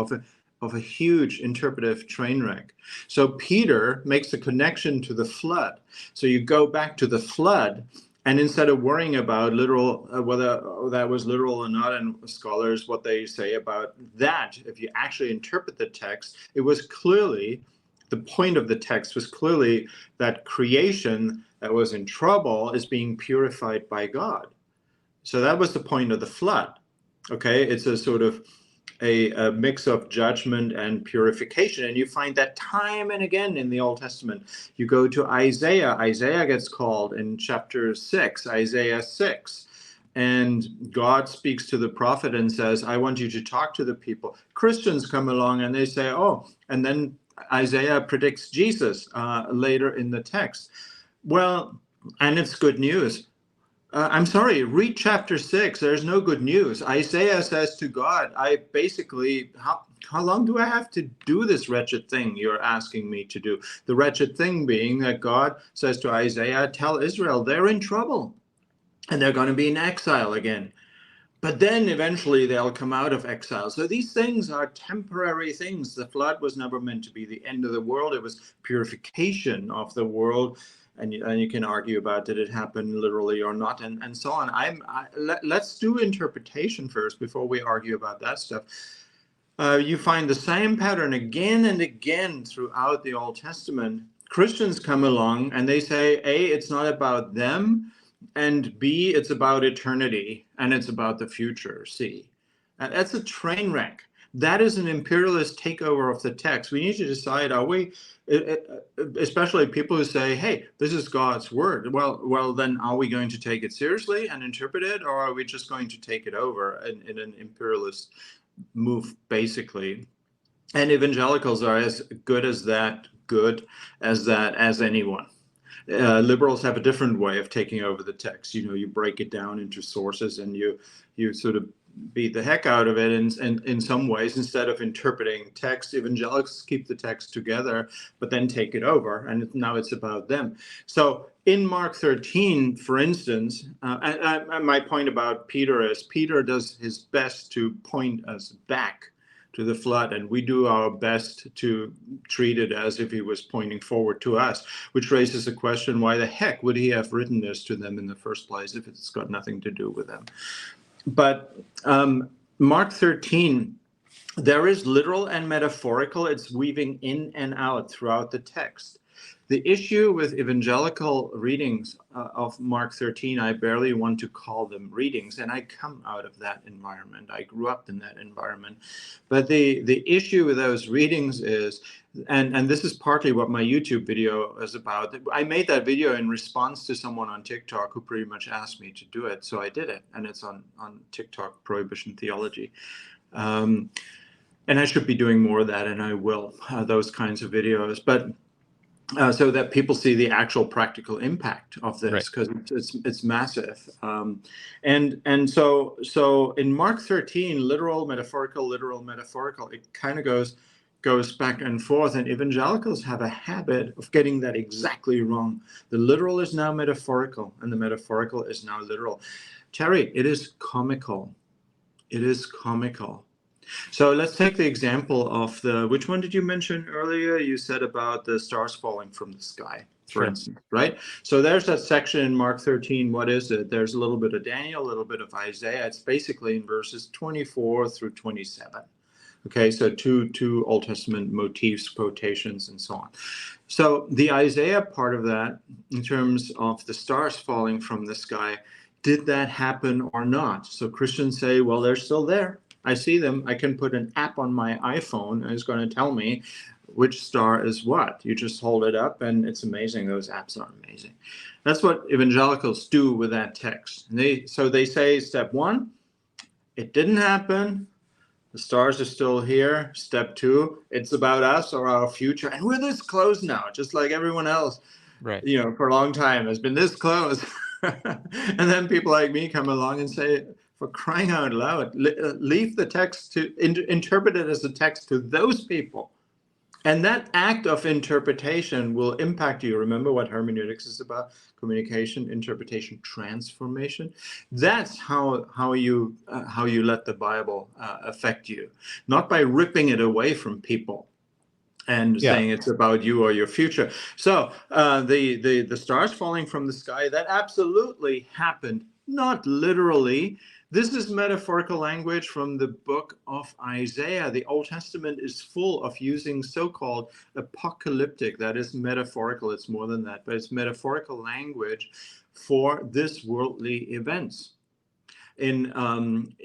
of a huge interpretive train wreck. So Peter makes a connection to the flood. So you go back to the flood, and instead of worrying about literal, whether that was literal or not, and scholars, what they say about that, if you actually interpret the text, it was clearly, the point of the text was clearly that creation that was in trouble is being purified by God. So that was the point of the flood. Okay, it's a sort of a mix of judgment and purification. And you find that time and again in the Old Testament. You go to Isaiah. Isaiah gets called in chapter 6, Isaiah 6. And God speaks to the prophet and says, I want you to talk to the people. Christians come along and they say, oh, and then Isaiah predicts Jesus later in the text. Well, and it's good news. I'm sorry, read chapter 6. There's no good news. Isaiah says to God, I basically, how long do I have to do this wretched thing you're asking me to do? The wretched thing being that God says to Isaiah, tell Israel they're in trouble and they're going to be in exile again. But then eventually they'll come out of exile. So these things are temporary things. The flood was never meant to be the end of the world. It was purification of the world. And you can argue about did it happen literally or not, and so on. Let's do interpretation first before we argue about that stuff. You find the same pattern again and again throughout the Old Testament. Christians come along and they say, A, it's not about them, and B, it's about eternity, and it's about the future, C. That's a train wreck. That is an imperialist takeover of the text. We need to decide, are we, especially people who say, hey, this is God's word. Well, then are we going to take it seriously and interpret it, or are we just going to take it over in an imperialist move, basically? And evangelicals are as good as anyone. Liberals have a different way of taking over the text. You break it down into sources and you sort of beat the heck out of it in some ways. Instead of interpreting text, evangelicals keep the text together, but then take it over, and now it's about them. So in Mark 13, for instance, my point about Peter is Peter does his best to point us back to the flood, and we do our best to treat it as if he was pointing forward to us, which raises the question, why the heck would he have written this to them in the first place if it's got nothing to do with them? But Mark 13, there is literal and metaphorical. It's weaving in and out throughout the text. The issue with evangelical readings of Mark 13, I barely want to call them readings, and I come out of that environment. I grew up in that environment. But the issue with those readings is, and this is partly what my YouTube video is about. I made that video in response to someone on TikTok who pretty much asked me to do it, so I did it, and it's on TikTok, Prohibition Theology. And I should be doing more of that, and I will, those kinds of videos. But so that people see the actual practical impact of Right. this, because it's massive. And so in Mark 13, literal, metaphorical, it kind of goes back and forth, and evangelicals have a habit of getting that exactly wrong. The literal is now metaphorical, and the metaphorical is now literal. Terry, it is comical. It is comical. So let's take the example of which one did you mention earlier? You said about the stars falling from the sky, for instance, right? So there's that section in Mark 13. What is it? There's a little bit of Daniel, a little bit of Isaiah. It's basically in verses 24 through 27. Okay, so two Old Testament motifs, quotations, and so on. So the Isaiah part of that, in terms of the stars falling from the sky, did that happen or not? So Christians say, well, they're still there. I see them. I can put an app on my iPhone and it's going to tell me which star is what. You just hold it up and it's amazing. Those apps are amazing. That's what evangelicals do with that text. So they say, step one, it didn't happen. The stars are still here. Step two, it's about us or our future. And we're this close now, just like everyone else, Right. For a long time has been this close. And then people like me come along and say, for crying out loud, leave the text to interpret it as a text to those people. And that act of interpretation will impact you. Remember what hermeneutics is about: communication, interpretation, transformation. That's how you let the Bible affect you, not by ripping it away from people and saying it's about you or your future. So the stars falling from the sky, that absolutely happened, not literally. This is metaphorical language from the book of Isaiah. The Old Testament is full of using so-called apocalyptic, that is metaphorical, it's more than that, but it's metaphorical language for this worldly events. When the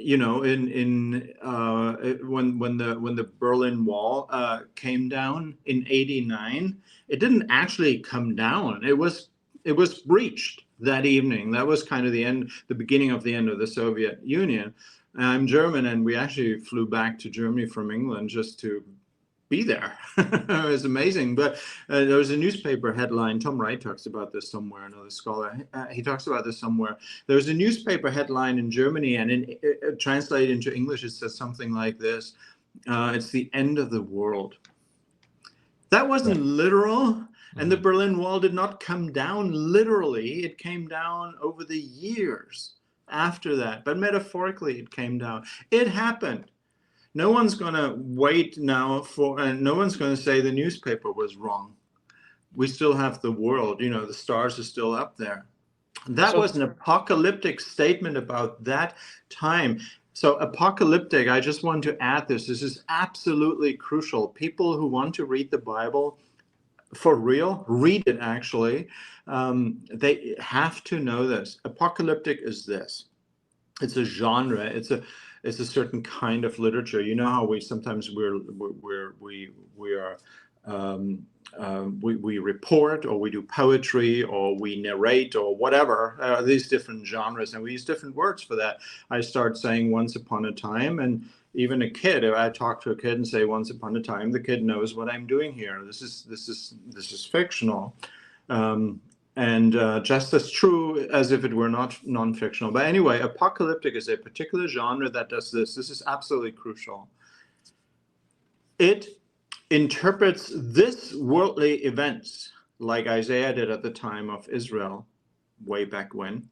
Berlin Wall came down in '89, it didn't actually come down. It was breached that evening. That was kind of the beginning of the end of the Soviet Union. I'm German, and we actually flew back to Germany from England just to be there. It was amazing. But there was a newspaper headline. Tom Wright talks about this somewhere, another scholar. He talks about this somewhere. There was a newspaper headline in Germany, and translated into English, it says something like this: it's the end of the world. That wasn't literal. And the Berlin Wall did not come down literally. It came down over the years after that. But metaphorically, it came down. It happened. No one's going to wait now and no one's going to say the newspaper was wrong. We still have the world. The stars are still up there. That was an apocalyptic statement about that time. So apocalyptic, I just want to add this. This is absolutely crucial. People who want to read the Bible for real, read it actually. They have to know this. Apocalyptic is this. It's a genre. It's a certain kind of literature. You know how we sometimes we report, or we do poetry, or we narrate, or whatever, these different genres, and we use different words for that. I start saying once upon a time, and even a kid, if I talk to a kid and say once upon a time, the kid knows what I'm doing here. This is fictional. And just as true as if it were not non-fictional. But anyway, apocalyptic is a particular genre that does this. This is absolutely crucial. It interprets this worldly events, like Isaiah did at the time of Israel, way back when.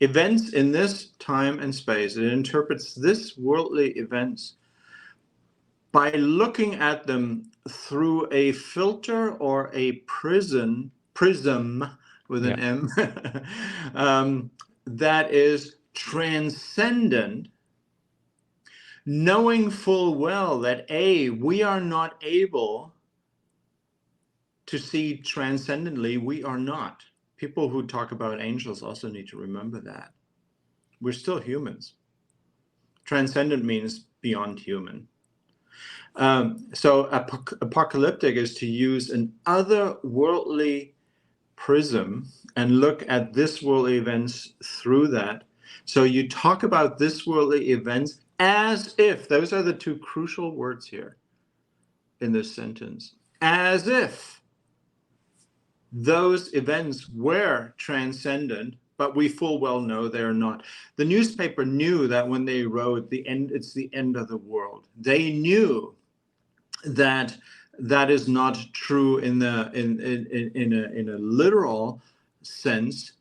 Events in this time and space. It interprets this worldly events by looking at them through a filter or a prism with an M, that is transcendent, knowing full well that we are not able to see transcendently. We are not. People who talk about angels also need to remember that. We're still humans. Transcendent means beyond human. So apocalyptic is to use an otherworldly prism and look at this worldly events through that. So you talk about this worldly events as if, those are the two crucial words here in this sentence, as if those events were transcendent, but we full well know they're not. The newspaper knew that when they wrote it's the end of the world. They knew that that is not true in a literal sense.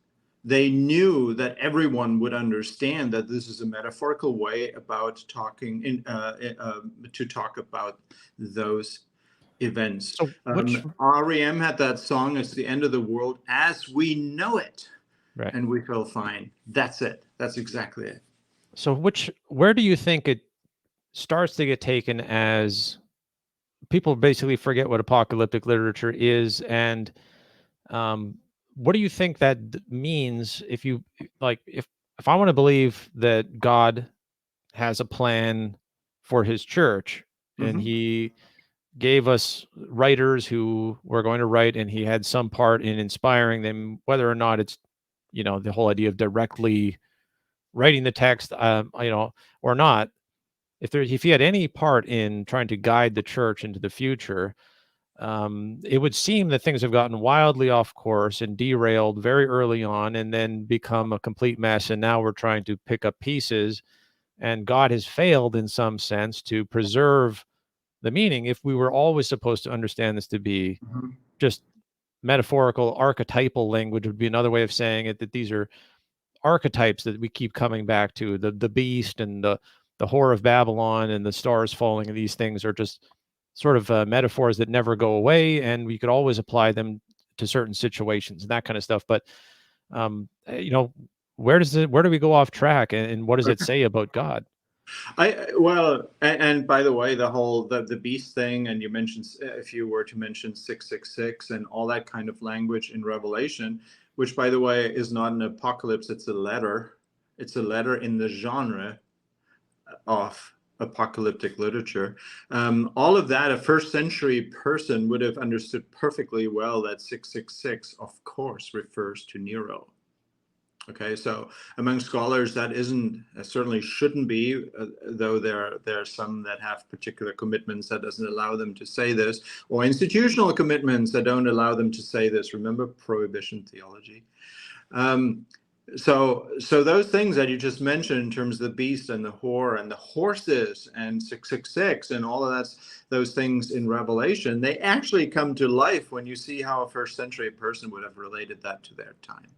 They knew that everyone would understand that this is a metaphorical way about to talk about those events. So which REM had that song, "It's the End of the World as We Know It, right. and we feel fine." That's it. That's exactly it. So where do you think it starts to get taken as people basically forget what apocalyptic literature is, and um, what do you think that means if you like if I want to believe that God has a plan for his church and Mm-hmm. he gave us writers who were going to write and he had some part in inspiring them, whether or not it's the whole idea of directly writing the text, or not, if he had any part in trying to guide the church into the future, it would seem that things have gotten wildly off course and derailed very early on and then become a complete mess, and now we're trying to pick up pieces, and God has failed in some sense to preserve the meaning. If we were always supposed to understand this to be Mm-hmm. just metaphorical, archetypal language would be another way of saying it, that these are archetypes that we keep coming back to, the beast and the whore of Babylon and the stars falling, and these things are just sort of metaphors that never go away, and we could always apply them to certain situations and that kind of stuff. But you know, where do we go off track, and what does it say about God? And by the way, the beast thing, and you mentioned, if you were to mention 666 and all that kind of language in Revelation, which by the way is not an apocalypse, it's a letter. It's a letter in the genre of apocalyptic literature. All of that, a first century person would have understood perfectly well that 666, of course, refers to Nero. Okay, so among scholars, that isn't certainly shouldn't be, though there are some that have particular commitments that doesn't allow them to say this, or institutional commitments that don't allow them to say this. Remember Prohibition Theology. So those things that you just mentioned in terms of the beast and the whore and the horses and 666 and all of those things in Revelation, they actually come to life when you see how a first century person would have related that to their time.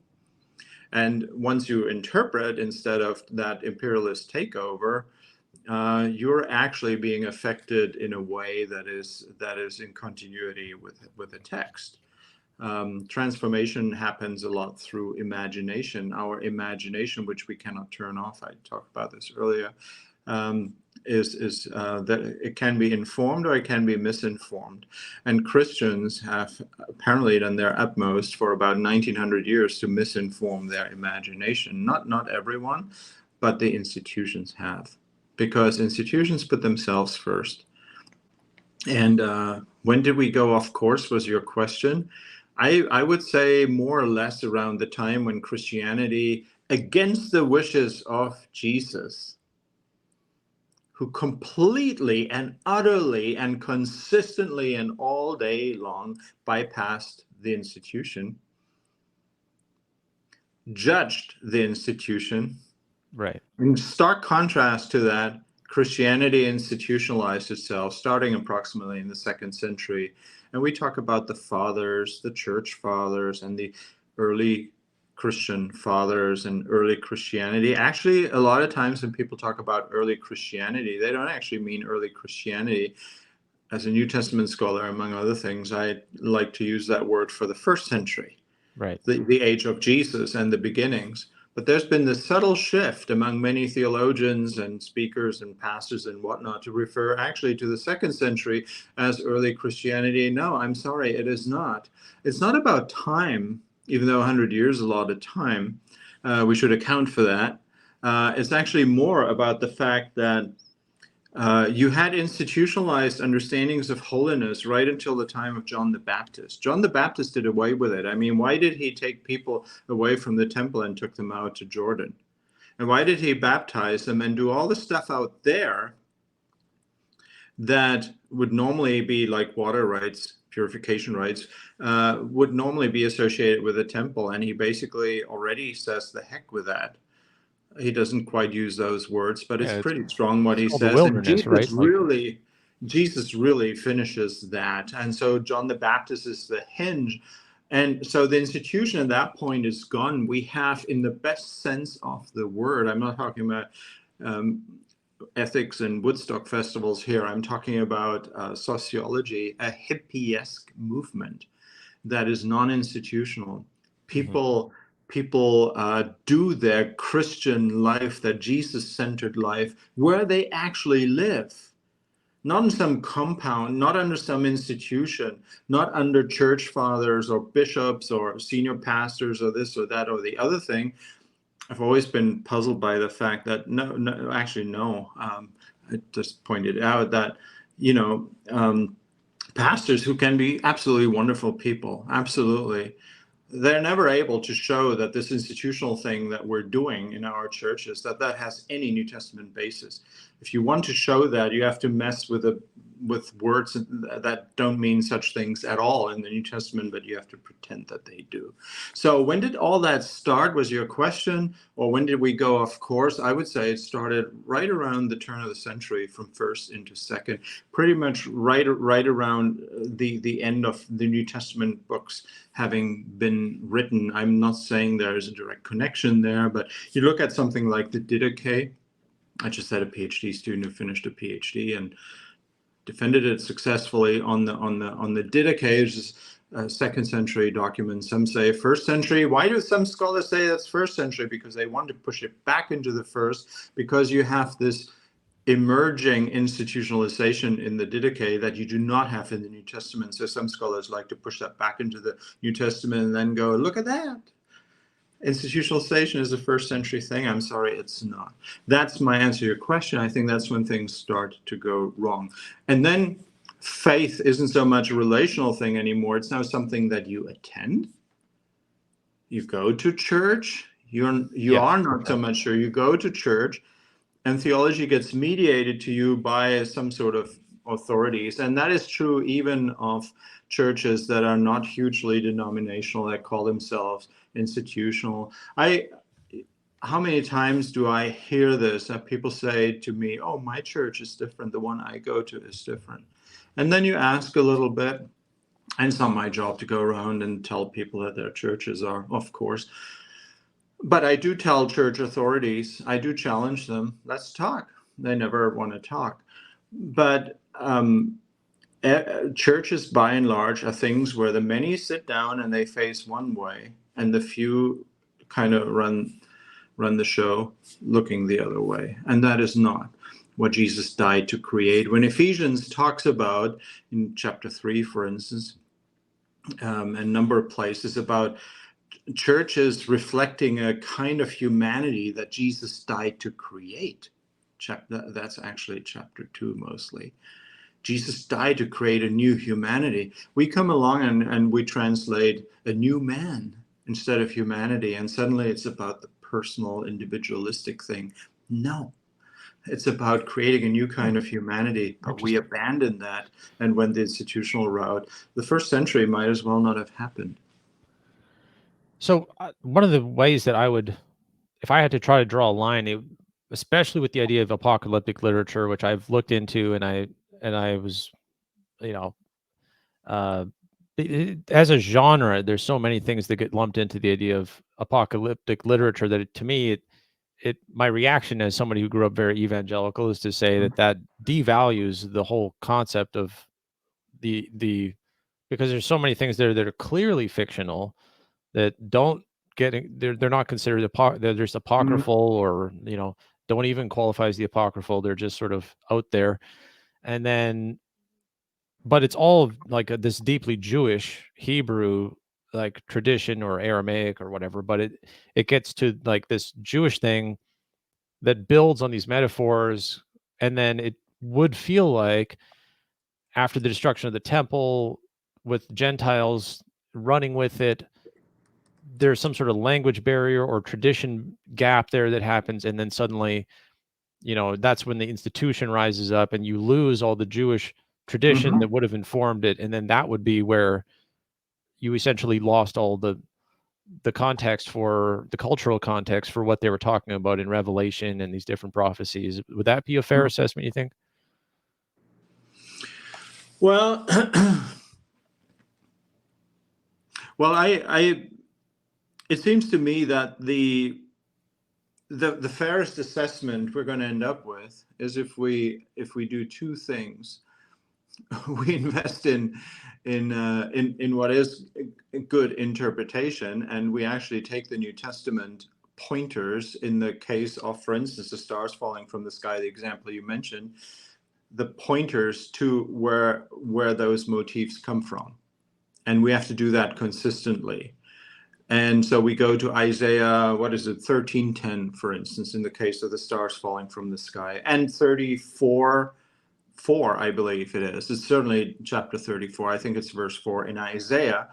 And once you interpret instead of that imperialist takeover, you're actually being affected in a way that is in continuity with the text. Transformation happens a lot through imagination. Our imagination, which we cannot turn off, I talked about this earlier, is that it can be informed or it can be misinformed. And Christians have apparently done their utmost for about 1900 years to misinform their imagination. Not everyone, but the institutions have, because institutions put themselves first. And when did we go off course was your question. I would say more or less around the time when Christianity, against the wishes of Jesus, who completely and utterly and consistently and all day long bypassed the institution, judged the institution. Right. In stark contrast to that, Christianity institutionalized itself starting approximately in the 2nd century. And we talk about the fathers, the church fathers, and the early Christian fathers and early Christianity. Actually, a lot of times when people talk about early Christianity, they don't actually mean early Christianity. As a New Testament scholar, among other things, I like to use that word for the 1st century, Right. the age of Jesus and the beginnings. But there's been this subtle shift among many theologians and speakers and pastors and whatnot to refer actually to the 2nd century as early Christianity. No, I'm sorry, it is not. It's not about time, even though 100 years is a lot of time. We should account for that. It's actually more about the fact that you had institutionalized understandings of holiness right until the time of John the Baptist. John the Baptist did away with it. I mean, why did he take people away from the temple and took them out to Jordan? And why did he baptize them and do all the stuff out there that would normally be like water rites purification rites, would normally be associated with a temple. And he basically already says the heck with that. He doesn't quite use those words, but it's Yeah, pretty strong what he called the says. And wilderness, right? Like, Jesus really finishes that. And so John the Baptist is the hinge. And so the institution at that point is gone. We have, in the best sense of the word, I'm not talking about ethics and Woodstock festivals here. I'm talking about sociology, a hippie-esque movement that is non-institutional. People do their Christian life, their Jesus-centered life, where they actually live, not in some compound, not under some institution, not under church fathers or bishops or senior pastors or this or that or the other thing. I've always been puzzled by the fact that I just pointed out that, pastors who can be absolutely wonderful people, absolutely, they're never able to show that this institutional thing that we're doing in our churches, that has any New Testament basis. If you want to show that, you have to mess with words that don't mean such things at all in the New Testament, but you have to pretend that they do. So when did all that start, was your question? Or when did we go off course? I would say it started right around the turn of the century, from first into second, pretty much right around the end of the New Testament books having been written. I'm not saying there is a direct connection there, but you look at something like the Didache. I just had a PhD student who finished a PhD and defended it successfully on the Didache, which is a second century document. Some say first century. Why do some scholars say that's first century? Because they want to push it back into the first, because you have this emerging institutionalization in the Didache that you do not have in the New Testament. So some scholars like to push that back into the New Testament and then go, look at that. Institutionalization is a first century thing. I'm sorry, it's not. That's my answer to your question. I think that's when things start to go wrong. And then faith isn't so much a relational thing anymore. It's now something that you attend. You go to church. You are not so much sure. You go to church, and theology gets mediated to you by some sort of authorities. And that is true even of churches that are not hugely denominational, that call themselves institutional. How many times do I hear this, that people say to me, oh, my church is different, the one I go to is different. And then you ask a little bit, and it's not my job to go around and tell people that their churches are, of course. But I do tell church authorities, I do challenge them, let's talk. They never want to talk. But churches, by and large, are things where the many sit down and they face one way, and the few kind of run the show looking the other way. And that is not what Jesus died to create. When Ephesians talks about, in chapter 3, for instance, a number of places, about churches reflecting a kind of humanity that Jesus died to create. That's actually chapter 2 mostly. Jesus died to create a new humanity. We come along and we translate a new man instead of humanity, and suddenly it's about the personal, individualistic thing. No, it's about creating a new kind of humanity, but we abandon that and went the institutional route. The first century might as well not have happened. So one of the ways that I would, if I had to try to draw a line, especially with the idea of apocalyptic literature, which I've looked into, and I was, as a genre, there's so many things that get lumped into the idea of apocalyptic literature that to me, my reaction as somebody who grew up very evangelical is to say that devalues the whole concept of the because there's so many things there that are clearly fictional that they're not considered there's apocryphal, or don't even qualify as the apocryphal. They're just sort of out there. And then but it's all like this deeply Jewish Hebrew like tradition or Aramaic or whatever, but it gets to like this Jewish thing that builds on these metaphors. And then it would feel like after the destruction of the temple, with Gentiles running with it, there's some sort of language barrier or tradition gap there that happens, and then suddenly that's when the institution rises up and you lose all the Jewish tradition that would have informed it, and then that would be where you essentially lost all the context, for the cultural context for what they were talking about in Revelation and these different prophecies. Would that be a fair assessment, you think? Well, well, it seems to me that the fairest assessment we're going to end up with is if we do two things. We invest in what is a good interpretation, and we actually take the New Testament pointers in the case of, for instance, the stars falling from the sky, the example you mentioned, the pointers to where those motifs come from. And we have to do that consistently. And so we go to Isaiah, 13:10, for instance, in the case of the stars falling from the sky, and 34:4, I believe it is. It's certainly chapter 34. I think it's verse 4 in Isaiah.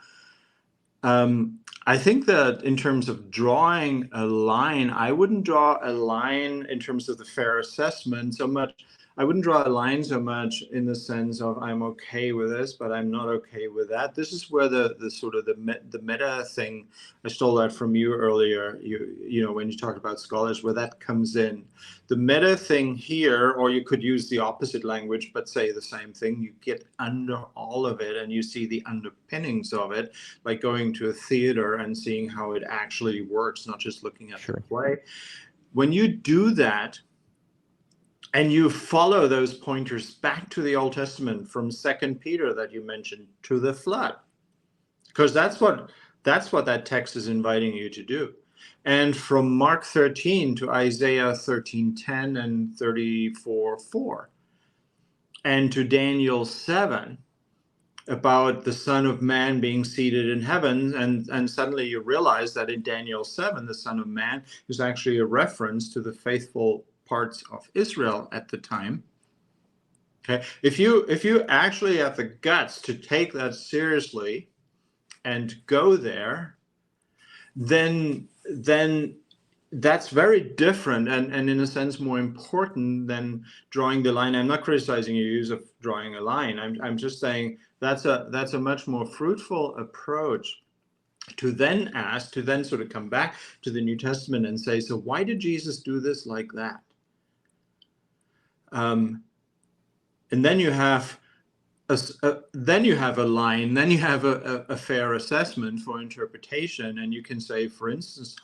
I think that in terms of drawing a line, I wouldn't draw a line in terms of the fair assessment so much. I wouldn't draw a line so much in the sense of I'm okay with this, but I'm not okay with that. This is where the sort of the meta thing, I stole that from you earlier, you know, when you talked about scholars, where that comes in. The meta thing here, or you could use the opposite language, but say the same thing, you get under all of it and you see the underpinnings of it, like going to a theater and seeing how it actually works, not just looking at the play. When you do that, and you follow those pointers back to the Old Testament, from 2 Peter that you mentioned to the flood, because that's what that text is inviting you to do. And from Mark 13 to Isaiah 13:10 and 34:4, and to Daniel 7 about the Son of Man being seated in heaven, and suddenly you realize that in Daniel 7, the Son of Man is actually a reference to the faithful parts of Israel at the time. Okay, if you actually have the guts to take that seriously and go there, then that's very different and in a sense more important than drawing the line. I'm not criticizing your use of drawing a line. I'm just saying that's a much more fruitful approach to then sort of come back to the New Testament and say, so why did Jesus do this like that? And then you have a line, then you have a fair assessment for interpretation, and you can say, for instance,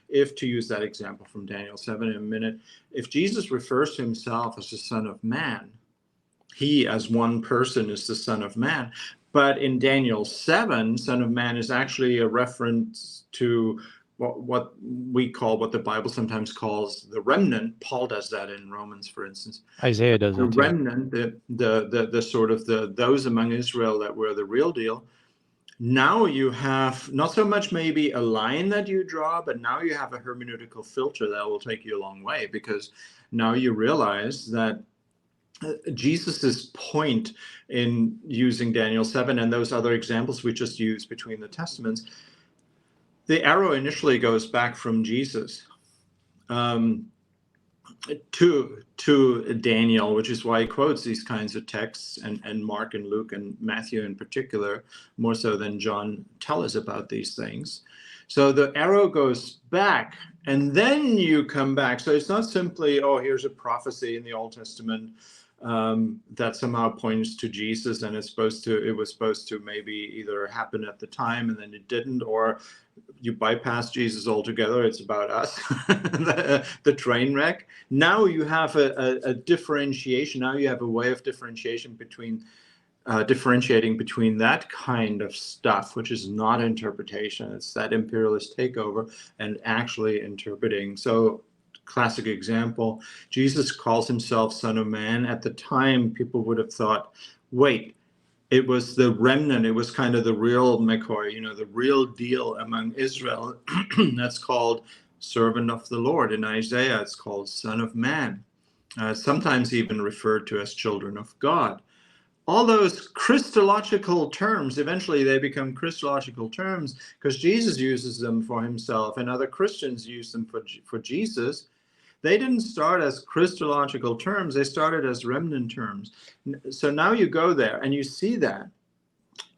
if, to use that example from Daniel 7 in a minute, if Jesus refers to himself as the Son of Man, he as one person is the Son of Man, but in Daniel 7, Son of Man is actually a reference to what the Bible sometimes calls the remnant. Paul does that in Romans, for instance. Isaiah does the it too. Remnant, the sort of those among Israel that were the real deal. Now you have not so much maybe a line that you draw, but now you have a hermeneutical filter that will take you a long way, because now you realize that Jesus's point in using Daniel 7 and those other examples we just used between the Testaments, the arrow initially goes back from Jesus to Daniel, which is why he quotes these kinds of texts, and Mark and Luke and Matthew in particular, more so than John, tell us about these things. So the arrow goes back, and then you come back. So it's not simply, oh, here's a prophecy in the Old Testament that somehow points to Jesus, and it was supposed to maybe either happen at the time and then it didn't, or you bypass Jesus altogether. It's about us, the train wreck. Now you have a differentiation. Now you have a way of differentiating between that kind of stuff, which is not interpretation. It's that imperialist takeover, and actually interpreting. So, classic example, Jesus calls himself Son of Man. At the time, people would have thought, wait, it was the remnant. It was kind of the real McCoy, the real deal among Israel. That's called servant of the Lord. In Isaiah, it's called Son of Man. Sometimes even referred to as children of God. All those Christological terms, eventually they become Christological terms because Jesus uses them for himself and other Christians use them for Jesus. They didn't start as Christological terms, they started as remnant terms. So now you go there and you see that.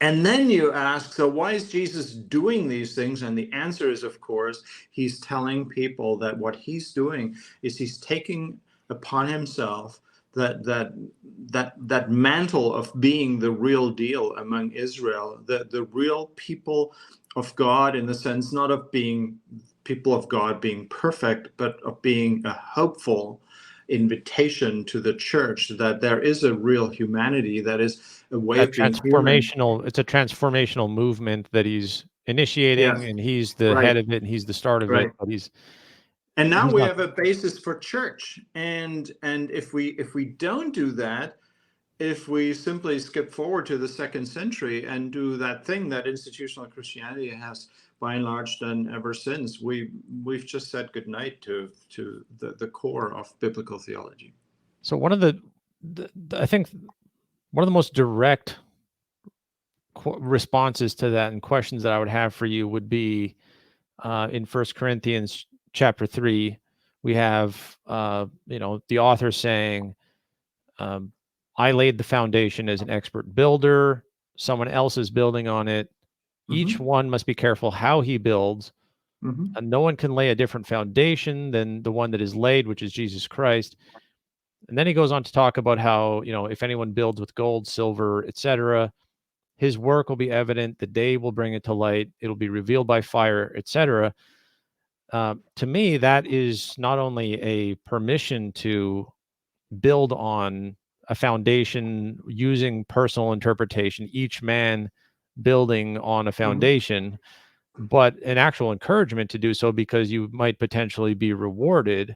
And then you ask, so why is Jesus doing these things? And the answer is, of course, he's telling people that what he's doing is he's taking upon himself that mantle of being the real deal among Israel, the real people of God, in the sense not of being people of God being perfect, but of being a hopeful invitation to the church, that there is a real humanity, that is a way A of being human. it's a transformational movement that he's initiating, Yes, and he's the right, head of it, and he's the start of it, right. but And now he's we not. have a basis for church. And if we don't do that, if we simply skip forward to the 2nd century and do that thing that institutional Christianity has by and large done ever since, we've just said goodnight to the core of biblical theology. So one of the I think one of the most direct responses to that and questions that I would have for you would be in First Corinthians chapter 3. We have the author saying, I laid the foundation as an expert builder, someone else is building on it. Each Mm-hmm. one must be careful how he builds, Mm-hmm. and no one can lay a different foundation than the one that is laid, which is Jesus Christ. And then he goes on to talk about how, if anyone builds with gold, silver, etc., his work will be evident. The day will bring it to light. It'll be revealed by fire, etc. To me, that is not only a permission to build on a foundation using personal interpretation, each man building on a Mm-hmm. foundation, but an actual encouragement to do so because you might potentially be rewarded.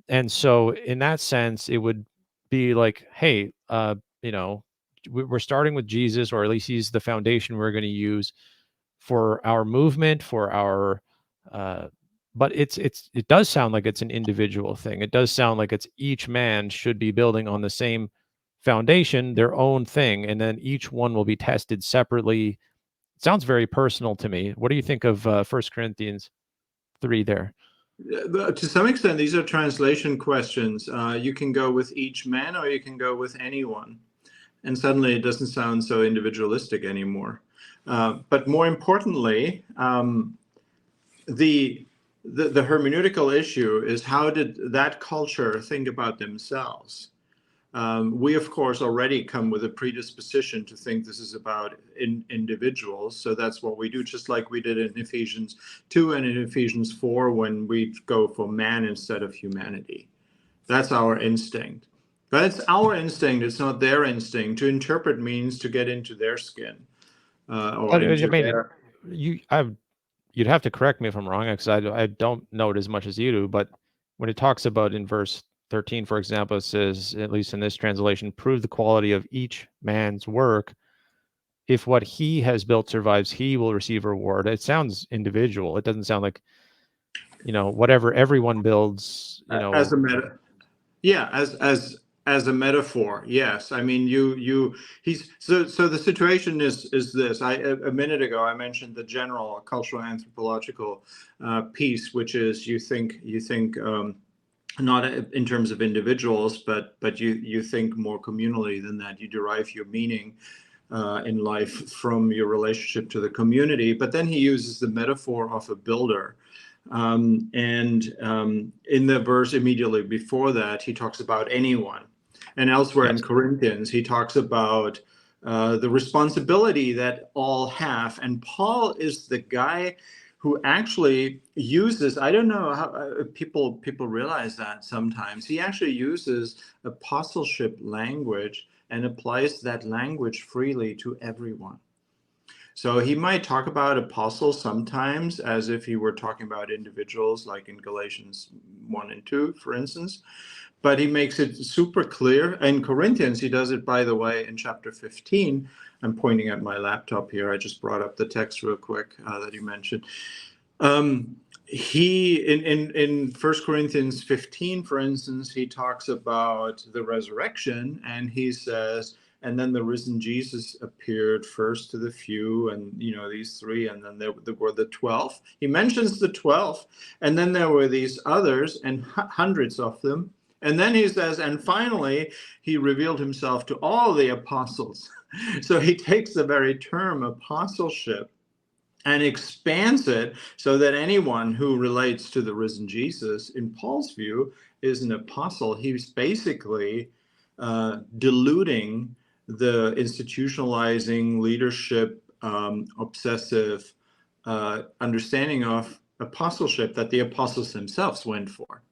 And so in that sense, it would be like, hey, we're starting with Jesus, or at least he's the foundation we're going to use for our movement, for our but it does sound like it's an individual thing. It does sound like it's each man should be building on the same foundation, their own thing, and then each one will be tested separately. It sounds very personal to me. What do you think of 1 Corinthians 3 there? To some extent, these are translation questions. You can go with each man or you can go with anyone. And suddenly it doesn't sound so individualistic anymore. But more importantly, the hermeneutical issue is, how did that culture think about themselves? We, of course, already come with a predisposition to think this is about individuals. So that's what we do, just like we did in Ephesians 2 and in Ephesians 4 when we go for man instead of humanity. That's our instinct. But it's our instinct, it's not their instinct. To interpret means to get into their skin or But I into mean, their... you'd have to correct me if I'm wrong, because I don't know it as much as you do. But when it talks about in verse 13, for example, it says, at least in this translation, prove the quality of each man's work. If what he has built survives, he will receive a reward. It sounds individual. It doesn't sound like, whatever everyone builds, as a meta, yeah, as a metaphor, yes. I mean, he's so the situation is this. A minute ago I mentioned the general cultural anthropological piece, which is you think not in terms of individuals, but you think more communally than that. You derive your meaning in life from your relationship to the community. But then he uses the metaphor of a builder. And in the verse immediately before that, he talks about anyone. And elsewhere in yes. Corinthians, he talks about the responsibility that all have. And Paul is the guy who actually uses, I don't know how people realize that sometimes, he actually uses apostleship language and applies that language freely to everyone. So he might talk about apostles sometimes as if he were talking about individuals, like in Galatians 1 and 2, for instance. But he makes it super clear. In Corinthians, he does it, by the way, in chapter 15. I'm pointing at my laptop here. I just brought up the text real quick that you mentioned. He in 1 Corinthians 15, for instance, he talks about the resurrection, and he says, and then the risen Jesus appeared first to the few, and these three, and then there were the 12. He mentions the 12, and then there were these others, and hundreds of them. And then he says, and finally, he revealed himself to all the apostles. So he takes the very term apostleship and expands it so that anyone who relates to the risen Jesus, in Paul's view, is an apostle. He's basically diluting the institutionalizing leadership, obsessive understanding of apostleship that the apostles themselves went for.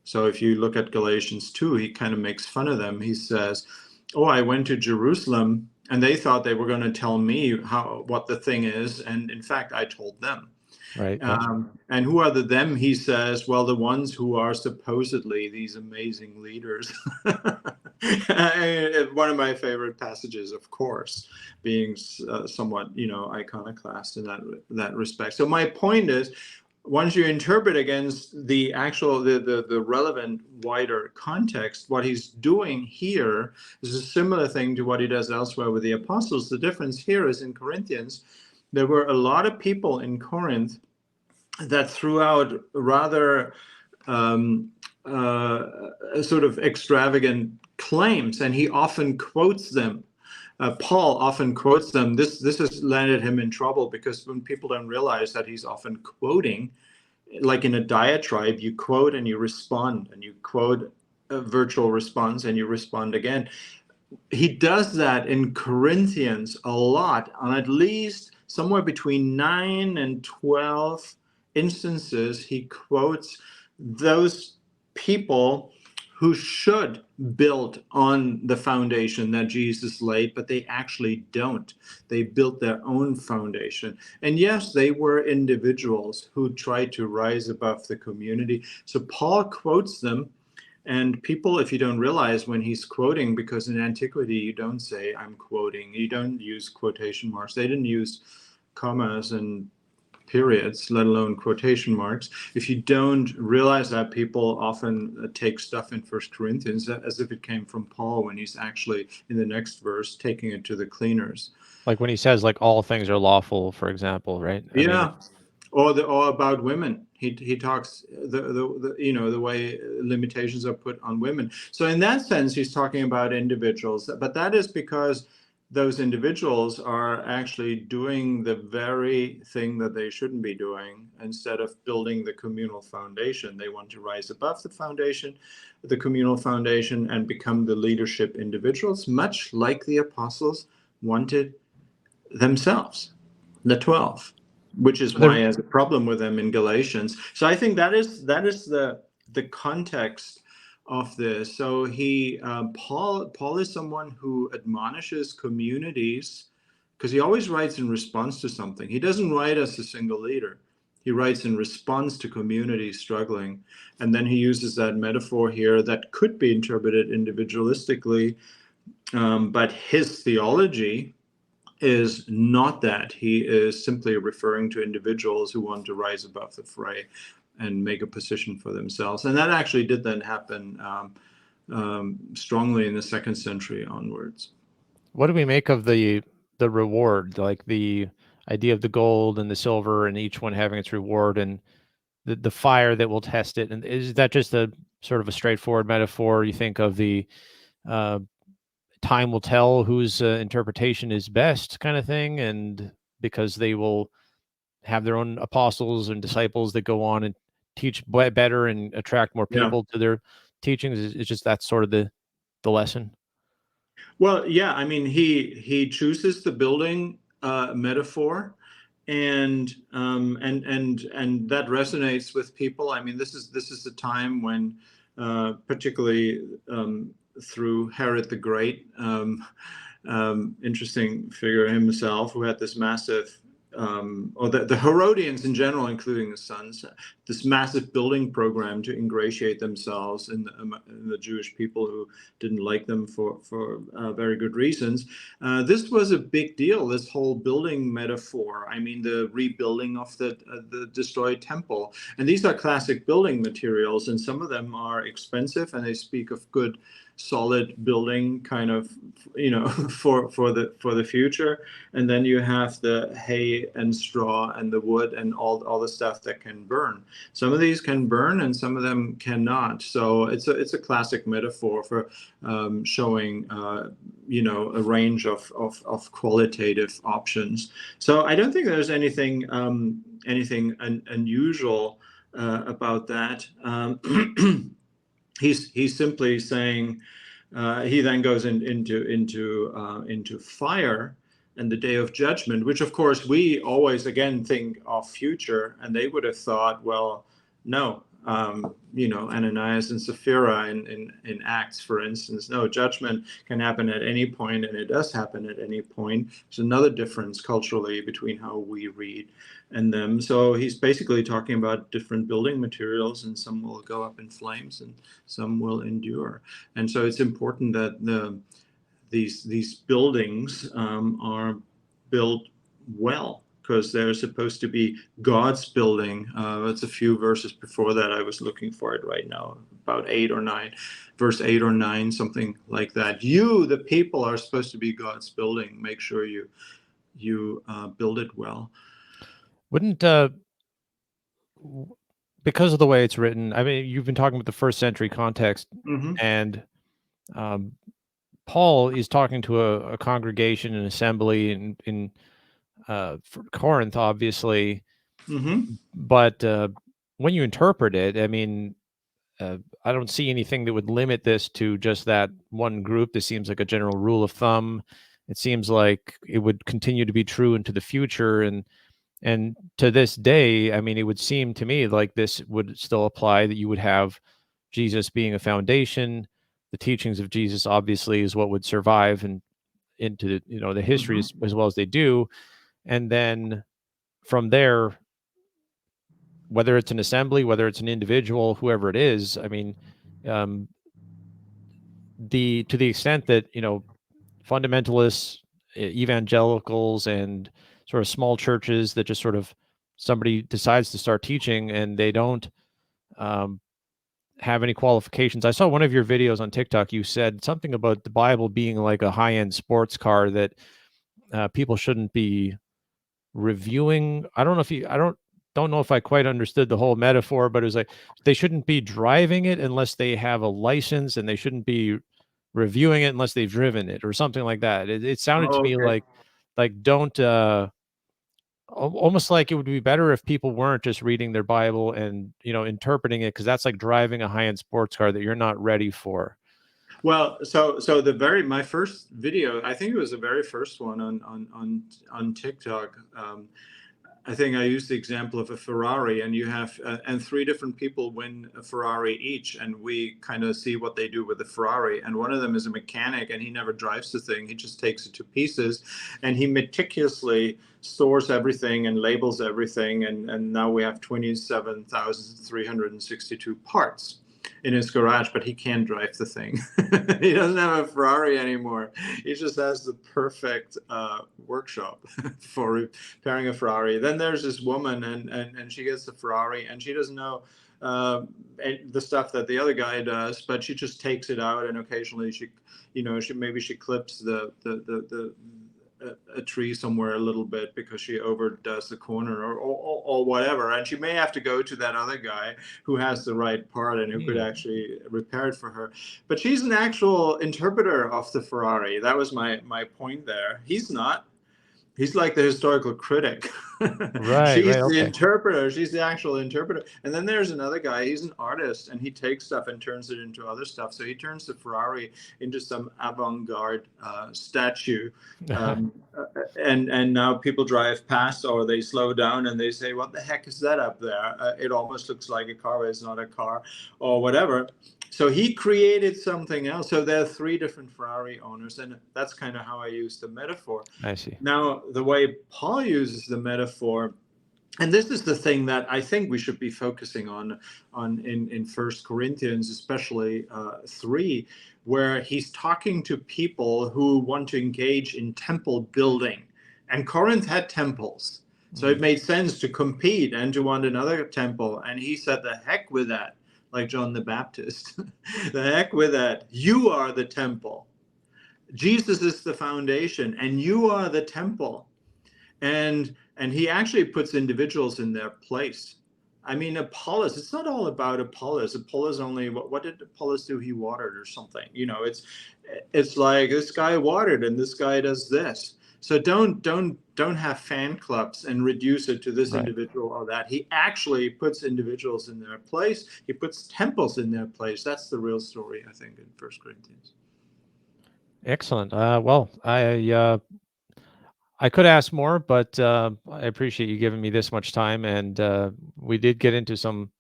So if you look at Galatians 2, he kind of makes fun of them. He says, oh, I went to Jerusalem and they thought they were going to tell me what the thing is. And in fact, I told them. Right. And who are the them? He says, well, the ones who are supposedly these amazing leaders. One of my favorite passages, of course, being somewhat, iconoclast in that respect. So my point is, once you interpret against the actual, the relevant wider context, what he's doing here is a similar thing to what he does elsewhere with the apostles. The difference here is in Corinthians, there were a lot of people in Corinth that threw out rather sort of extravagant claims, and he often quotes them. Paul often quotes them. This has landed him in trouble, because when people don't realize that he's often quoting, like in a diatribe, you quote and you respond, and you quote a virtual response and you respond again. He does that in Corinthians a lot, on at least somewhere between 9 and 12 instances. He quotes those people who should build on the foundation that Jesus laid, but they actually don't. They built their own foundation. And yes, they were individuals who tried to rise above the community. So Paul quotes them, and people, if you don't realize when he's quoting, because in antiquity you don't say I'm quoting, you don't use quotation marks. They didn't use commas and periods, let alone quotation marks. If you don't realize that, people often take stuff in First Corinthians as if it came from Paul, when he's actually in the next verse taking it to the cleaners. Like when he says, like, all things are lawful, for example, right? Or about women. He talks the way limitations are put on women. So in that sense, he's talking about individuals, but that is because those individuals are actually doing the very thing that they shouldn't be doing. Instead of building the communal foundation, they want to rise above the communal foundation, and become the leadership individuals, much like the apostles wanted themselves, the 12, which is why he has a problem with them in Galatians. So I think that is the context of this. So Paul is someone who admonishes communities, because he always writes in response to something. He doesn't write as a single leader. He writes in response to communities struggling. And then he uses that metaphor here that could be interpreted individualistically, but his theology is not that. He is simply referring to individuals who want to rise above the fray and make a position for themselves. And that actually did then happen strongly in the 2nd century onwards. What do we make of the reward, like the idea of the gold and the silver, and each one having its reward, and the fire that will test it? And is that just a sort of a straightforward metaphor? You think of the time will tell whose interpretation is best, kind of thing, and because they will have their own apostles and disciples that go on and teach better and attract more people to their teachings. It's just that's sort of the lesson. Well, yeah, I mean, he chooses the building metaphor, and that resonates with people. I mean, this is the time when, particularly through Herod the Great, interesting figure himself, who had this massive or the Herodians in general, including the sons, this massive building program to ingratiate themselves in the Jewish people who didn't like them for very good reasons. This was a big deal, this whole building metaphor. I mean, the rebuilding of the destroyed temple. And these are classic building materials, and some of them are expensive, and they speak of good, solid building kind of, for the future. And then you have the hay and straw and the wood and all the stuff that can burn. Some of these can burn and some of them cannot. So it's a classic metaphor for showing a range of qualitative options. So I don't think there's anything unusual about that. He's simply saying, he then goes into fire and the day of judgment, which of course we always again think of future, and they would have thought, well, no, Ananias and Sapphira in Acts, for instance, no, judgment can happen at any point, and it does happen at any point. There's another difference culturally between how we read and them. So he's basically talking about different building materials, and some will go up in flames and some will endure. And so it's important that these buildings are built well, because they're supposed to be God's building. It's a few verses before that. I was looking for it right now, about 8 or 9, verse 8 or 9, something like that. You, the people, are supposed to be God's building. Make sure you build it well. Wouldn't because of the way it's written, I mean, you've been talking about the first century context, and Paul is talking to a congregation, an assembly in Corinth, obviously. But when you interpret it, I mean, I don't see anything that would limit this to just that one group. This seems like a general rule of thumb. It seems like it would continue to be true into the future, and to this day, I mean, it would seem to me like this would still apply, that you would have Jesus being a foundation. The teachings of Jesus obviously is what would survive and into the history as well as they do. And then from there, whether it's an assembly, whether it's an individual, whoever it is, I mean, to the extent that fundamentalists, evangelicals, and sort of small churches that just sort of somebody decides to start teaching and they don't have any qualifications. I saw one of your videos on TikTok. You said something about the Bible being like a high-end sports car that people shouldn't be reviewing. I don't know if I quite understood the whole metaphor, but it was like they shouldn't be driving it unless they have a license, and they shouldn't be reviewing it unless they've driven it, or something like that. It sounded to me like don't almost like it would be better if people weren't just reading their Bible and interpreting it, because that's like driving a high-end sports car that you're not ready for. Well, so my first video, I think it was the very first one on TikTok. I think I used the example of a Ferrari, and you have and 3 different people win a Ferrari each, and we kind of see what they do with the Ferrari. And one of them is a mechanic, and he never drives the thing; he just takes it to pieces, and he meticulously stores everything and labels everything. And now we have 27,362 parts in his garage, but he can't drive the thing. He doesn't have a Ferrari anymore. He just has the perfect workshop for repairing a Ferrari. Then there's this woman, and she gets the Ferrari, and she doesn't know the stuff that the other guy does, but she just takes it out, and occasionally she clips a tree somewhere a little bit because she overdoes the corner or whatever, and she may have to go to that other guy who has the right part and who could actually repair it for her. But she's an actual interpreter of the Ferrari. That was my point there. He's not. He's like the historical critic. Right. She's the Okay. interpreter. She's the actual interpreter. And then there's another guy. He's an artist, and he takes stuff and turns it into other stuff. So he turns the Ferrari into some avant-garde statue. And now people drive past, or they slow down and they say, "What the heck is that up there? It almost looks like a car, but it's not a car," or whatever. So he created something else. So there are 3 different Ferrari owners, and that's kind of how I use the metaphor. I see. Now, the way Paul uses the metaphor, and this is the thing that I think we should be focusing on in First Corinthians, especially 3, where he's talking to people who want to engage in temple building. And Corinth had temples. So it made sense to compete and to want another temple. And he said, the heck with that, like John the Baptist. The heck with that. You are the temple. Jesus is the foundation, and you are the temple. And he actually puts individuals in their place. I mean, Apollos, it's not all about Apollos. Apollos only, what did Apollos do? He watered or something. You know, it's like this guy watered and this guy does this. So don't have fan clubs and reduce it to this individual or that. He actually puts individuals in their place. He puts temples in their place. That's the real story, I think, in First Corinthians. Excellent. Well, I could ask more, but I appreciate you giving me this much time, and we did get into some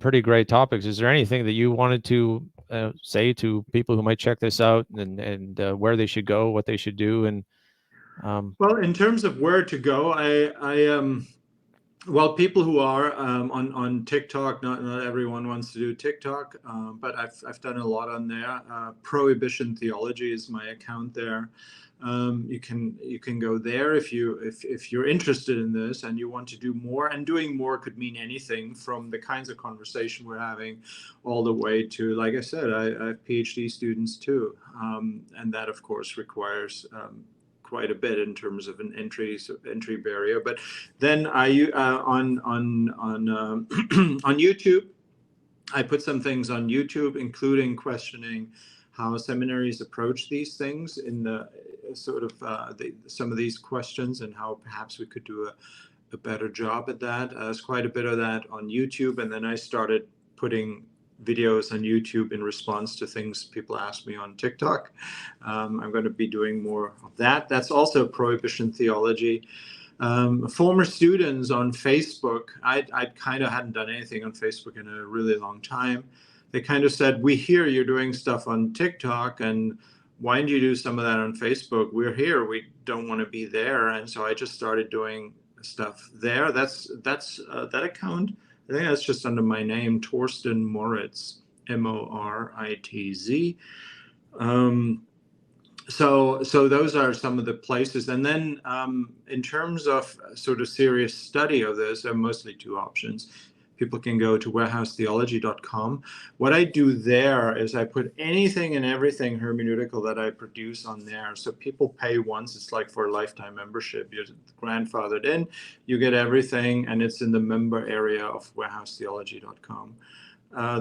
pretty great topics. Is there anything that you wanted to say to people who might check this out, and where they should go, what they should do? And well, in terms of where to go, well, people who are on TikTok, not everyone wants to do TikTok, but I've done a lot on there. Prohibition Theology is my account there. You can go there if you're interested in this and you want to do more. And doing more could mean anything from the kinds of conversation we're having, all the way to, like I said, I have PhD students too, and that of course requires quite a bit in terms of an entry barrier. But then I on on YouTube, I put some things on YouTube, including questioning how seminaries approach these things in the sort of some of these questions, and how perhaps we could do a better job at that. There's quite a bit of that on YouTube, and then I started putting videos on YouTube in response to things people ask me on TikTok. I'm going to be doing more of that. That's also Prohibition Theology. Former students on Facebook, I kind of hadn't done anything on Facebook in a really long time. They kind of said, we hear you're doing stuff on TikTok, and why don't you do some of that on Facebook? We're here, we don't want to be there. And so I just started doing stuff there. That's that account, I think that's just under my name, Thorsten Moritz, Moritz. So those are some of the places. And then in terms of sort of serious study of this, there are mostly 2 options. People can go to warehousetheology.com. What I do there is I put anything and everything hermeneutical that I produce on there. So people pay once. It's like for a lifetime membership. You're grandfathered in, you get everything, and it's in the member area of warehousetheology.com.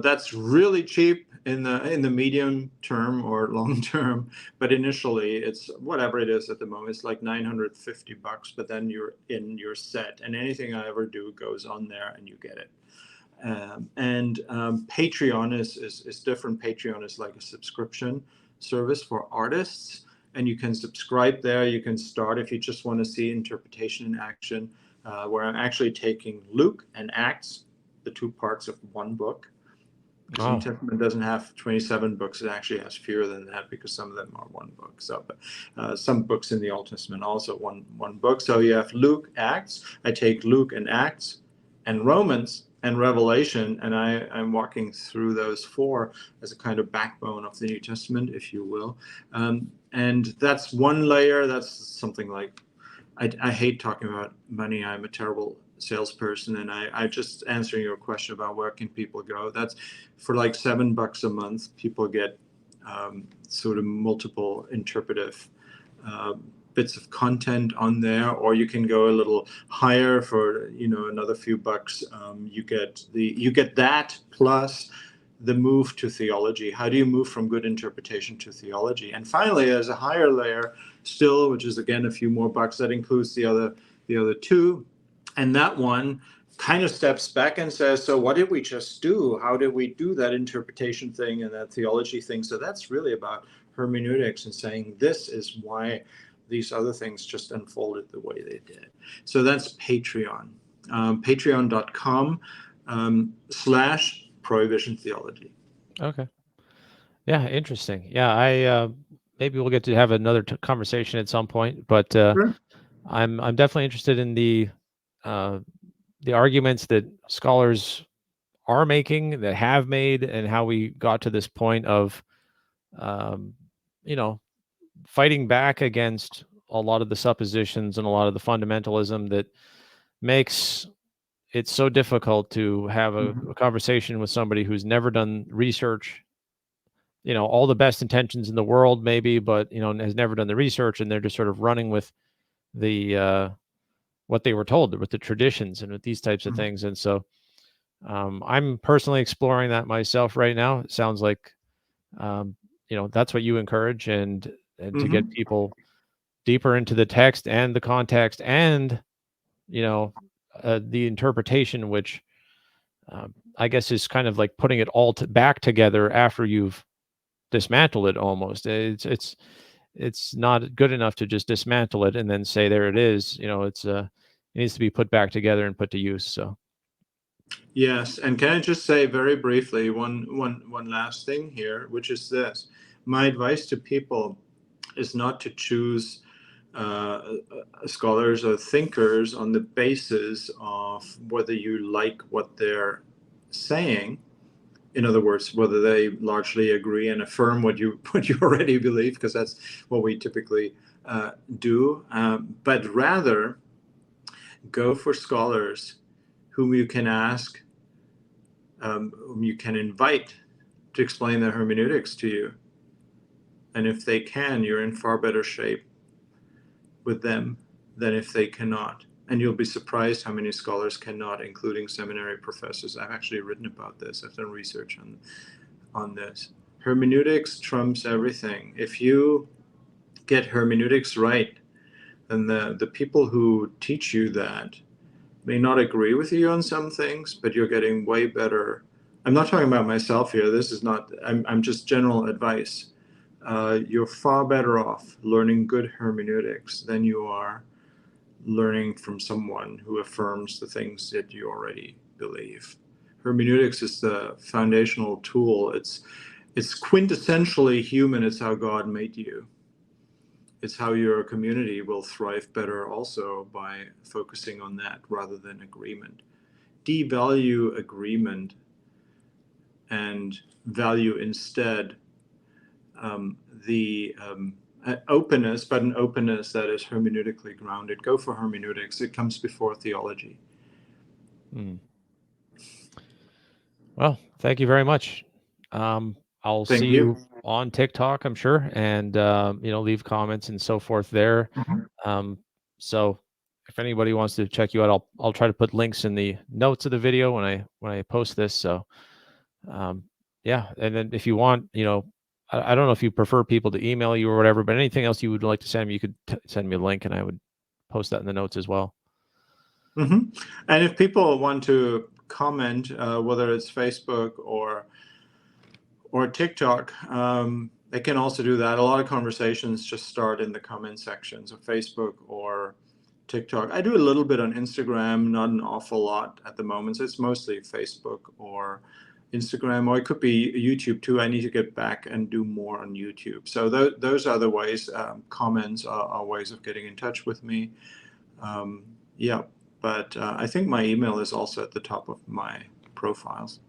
That's really cheap in the medium term or long term, but initially it's whatever it is at the moment. It's like $950, but then you're in your set, and anything I ever do goes on there, and you get it. Patreon is different. Patreon is like a subscription service for artists, and you can subscribe there. You can start if you just want to see interpretation in action, where I'm actually taking Luke and Acts, the 2 parts of one book. Because New Testament doesn't have 27 books. It actually has fewer than that, because some of them are one book. So, some books in the Old Testament also one book. So you have Luke, Acts. I take Luke and Acts and Romans and Revelation, and I'm walking through those 4 as a kind of backbone of the New Testament, if you will. And that's one layer. That's something like, I hate talking about money. I'm a terrible salesperson, and I just answering your question about where can people go. That's for like $7 a month. People get sort of multiple interpretive bits of content on there, or you can go a little higher for another few bucks. You get that plus the move to theology. How do you move from good interpretation to theology? And finally, there's a higher layer still, which is again a few more bucks. That includes the other 2. And that one kind of steps back and says, so what did we just do? How did we do that interpretation thing and that theology thing? So that's really about hermeneutics and saying, this is why these other things just unfolded the way they did. So that's Patreon. Patreon.com /Prohibition Theology. Okay. Yeah, interesting. Yeah, maybe we'll get to have another conversation at some point, but Sure. I'm definitely interested in the arguments that scholars are making, that have made, and how we got to this point of, um, you know, fighting back against a lot of the suppositions and a lot of the fundamentalism that makes it so difficult to have a conversation with somebody who's never done research. All the best intentions in the world, maybe, but has never done the research, and they're just sort of running with the what they were told, with the traditions and with these types of things. And so I'm personally exploring that myself right now. It sounds like that's what you encourage, and to get people deeper into the text and the context and you know the interpretation, which I guess is kind of like putting it all back together after you've dismantled it. Almost, it's not good enough to just dismantle it and then say there it is. It needs to be put back together and put to use. So Yes, and can I just say very briefly one last thing here, which is this: my advice to people is not to choose scholars or thinkers on the basis of whether you like what they're saying. In other words, whether they largely agree and affirm what you already believe, because that's what we typically do, but rather go for scholars whom you can ask, whom you can invite to explain their hermeneutics to you. And if they can, you're in far better shape with them than if they cannot. And you'll be surprised how many scholars cannot, including seminary professors. I've actually written about this. I've done research on this. Hermeneutics trumps everything. If you get hermeneutics right, then the people who teach you that may not agree with you on some things, but you're getting way better. I'm not talking about myself here. This is not, I'm just general advice. You're far better off learning good hermeneutics than you are learning from someone who affirms the things that you already believe. Hermeneutics is the foundational tool. It's quintessentially human. It's how God made you. It's how your community will thrive better also by focusing on that rather than agreement. Devalue agreement and value instead the openness, but an openness that is hermeneutically grounded. Go for hermeneutics. It comes before theology. Well, thank you very much. I'll see Thank you. you on TikTok, I'm sure, and leave comments and so forth there. So if anybody wants to check you out, I'll try to put links in the notes of the video when I post this. So yeah, and then if you want, I don't know if you prefer people to email you or whatever, but anything else you would like to send me, you could send me a link, and I would post that in the notes as well. And if people want to comment, whether it's Facebook or TikTok, they can also do that. A lot of conversations just start in the comment sections of Facebook or TikTok. I do a little bit on Instagram, not an awful lot at the moment. So it's mostly Facebook or Instagram, or it could be YouTube too. I need to get back and do more on YouTube. So those are the ways. Comments are ways of getting in touch with me. Yeah, but I think my email is also at the top of my profiles.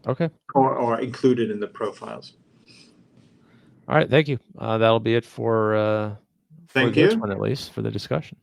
Okay. Or included in the profiles. All right. Thank you. That'll be it for Thank this you. one, at least for the discussion.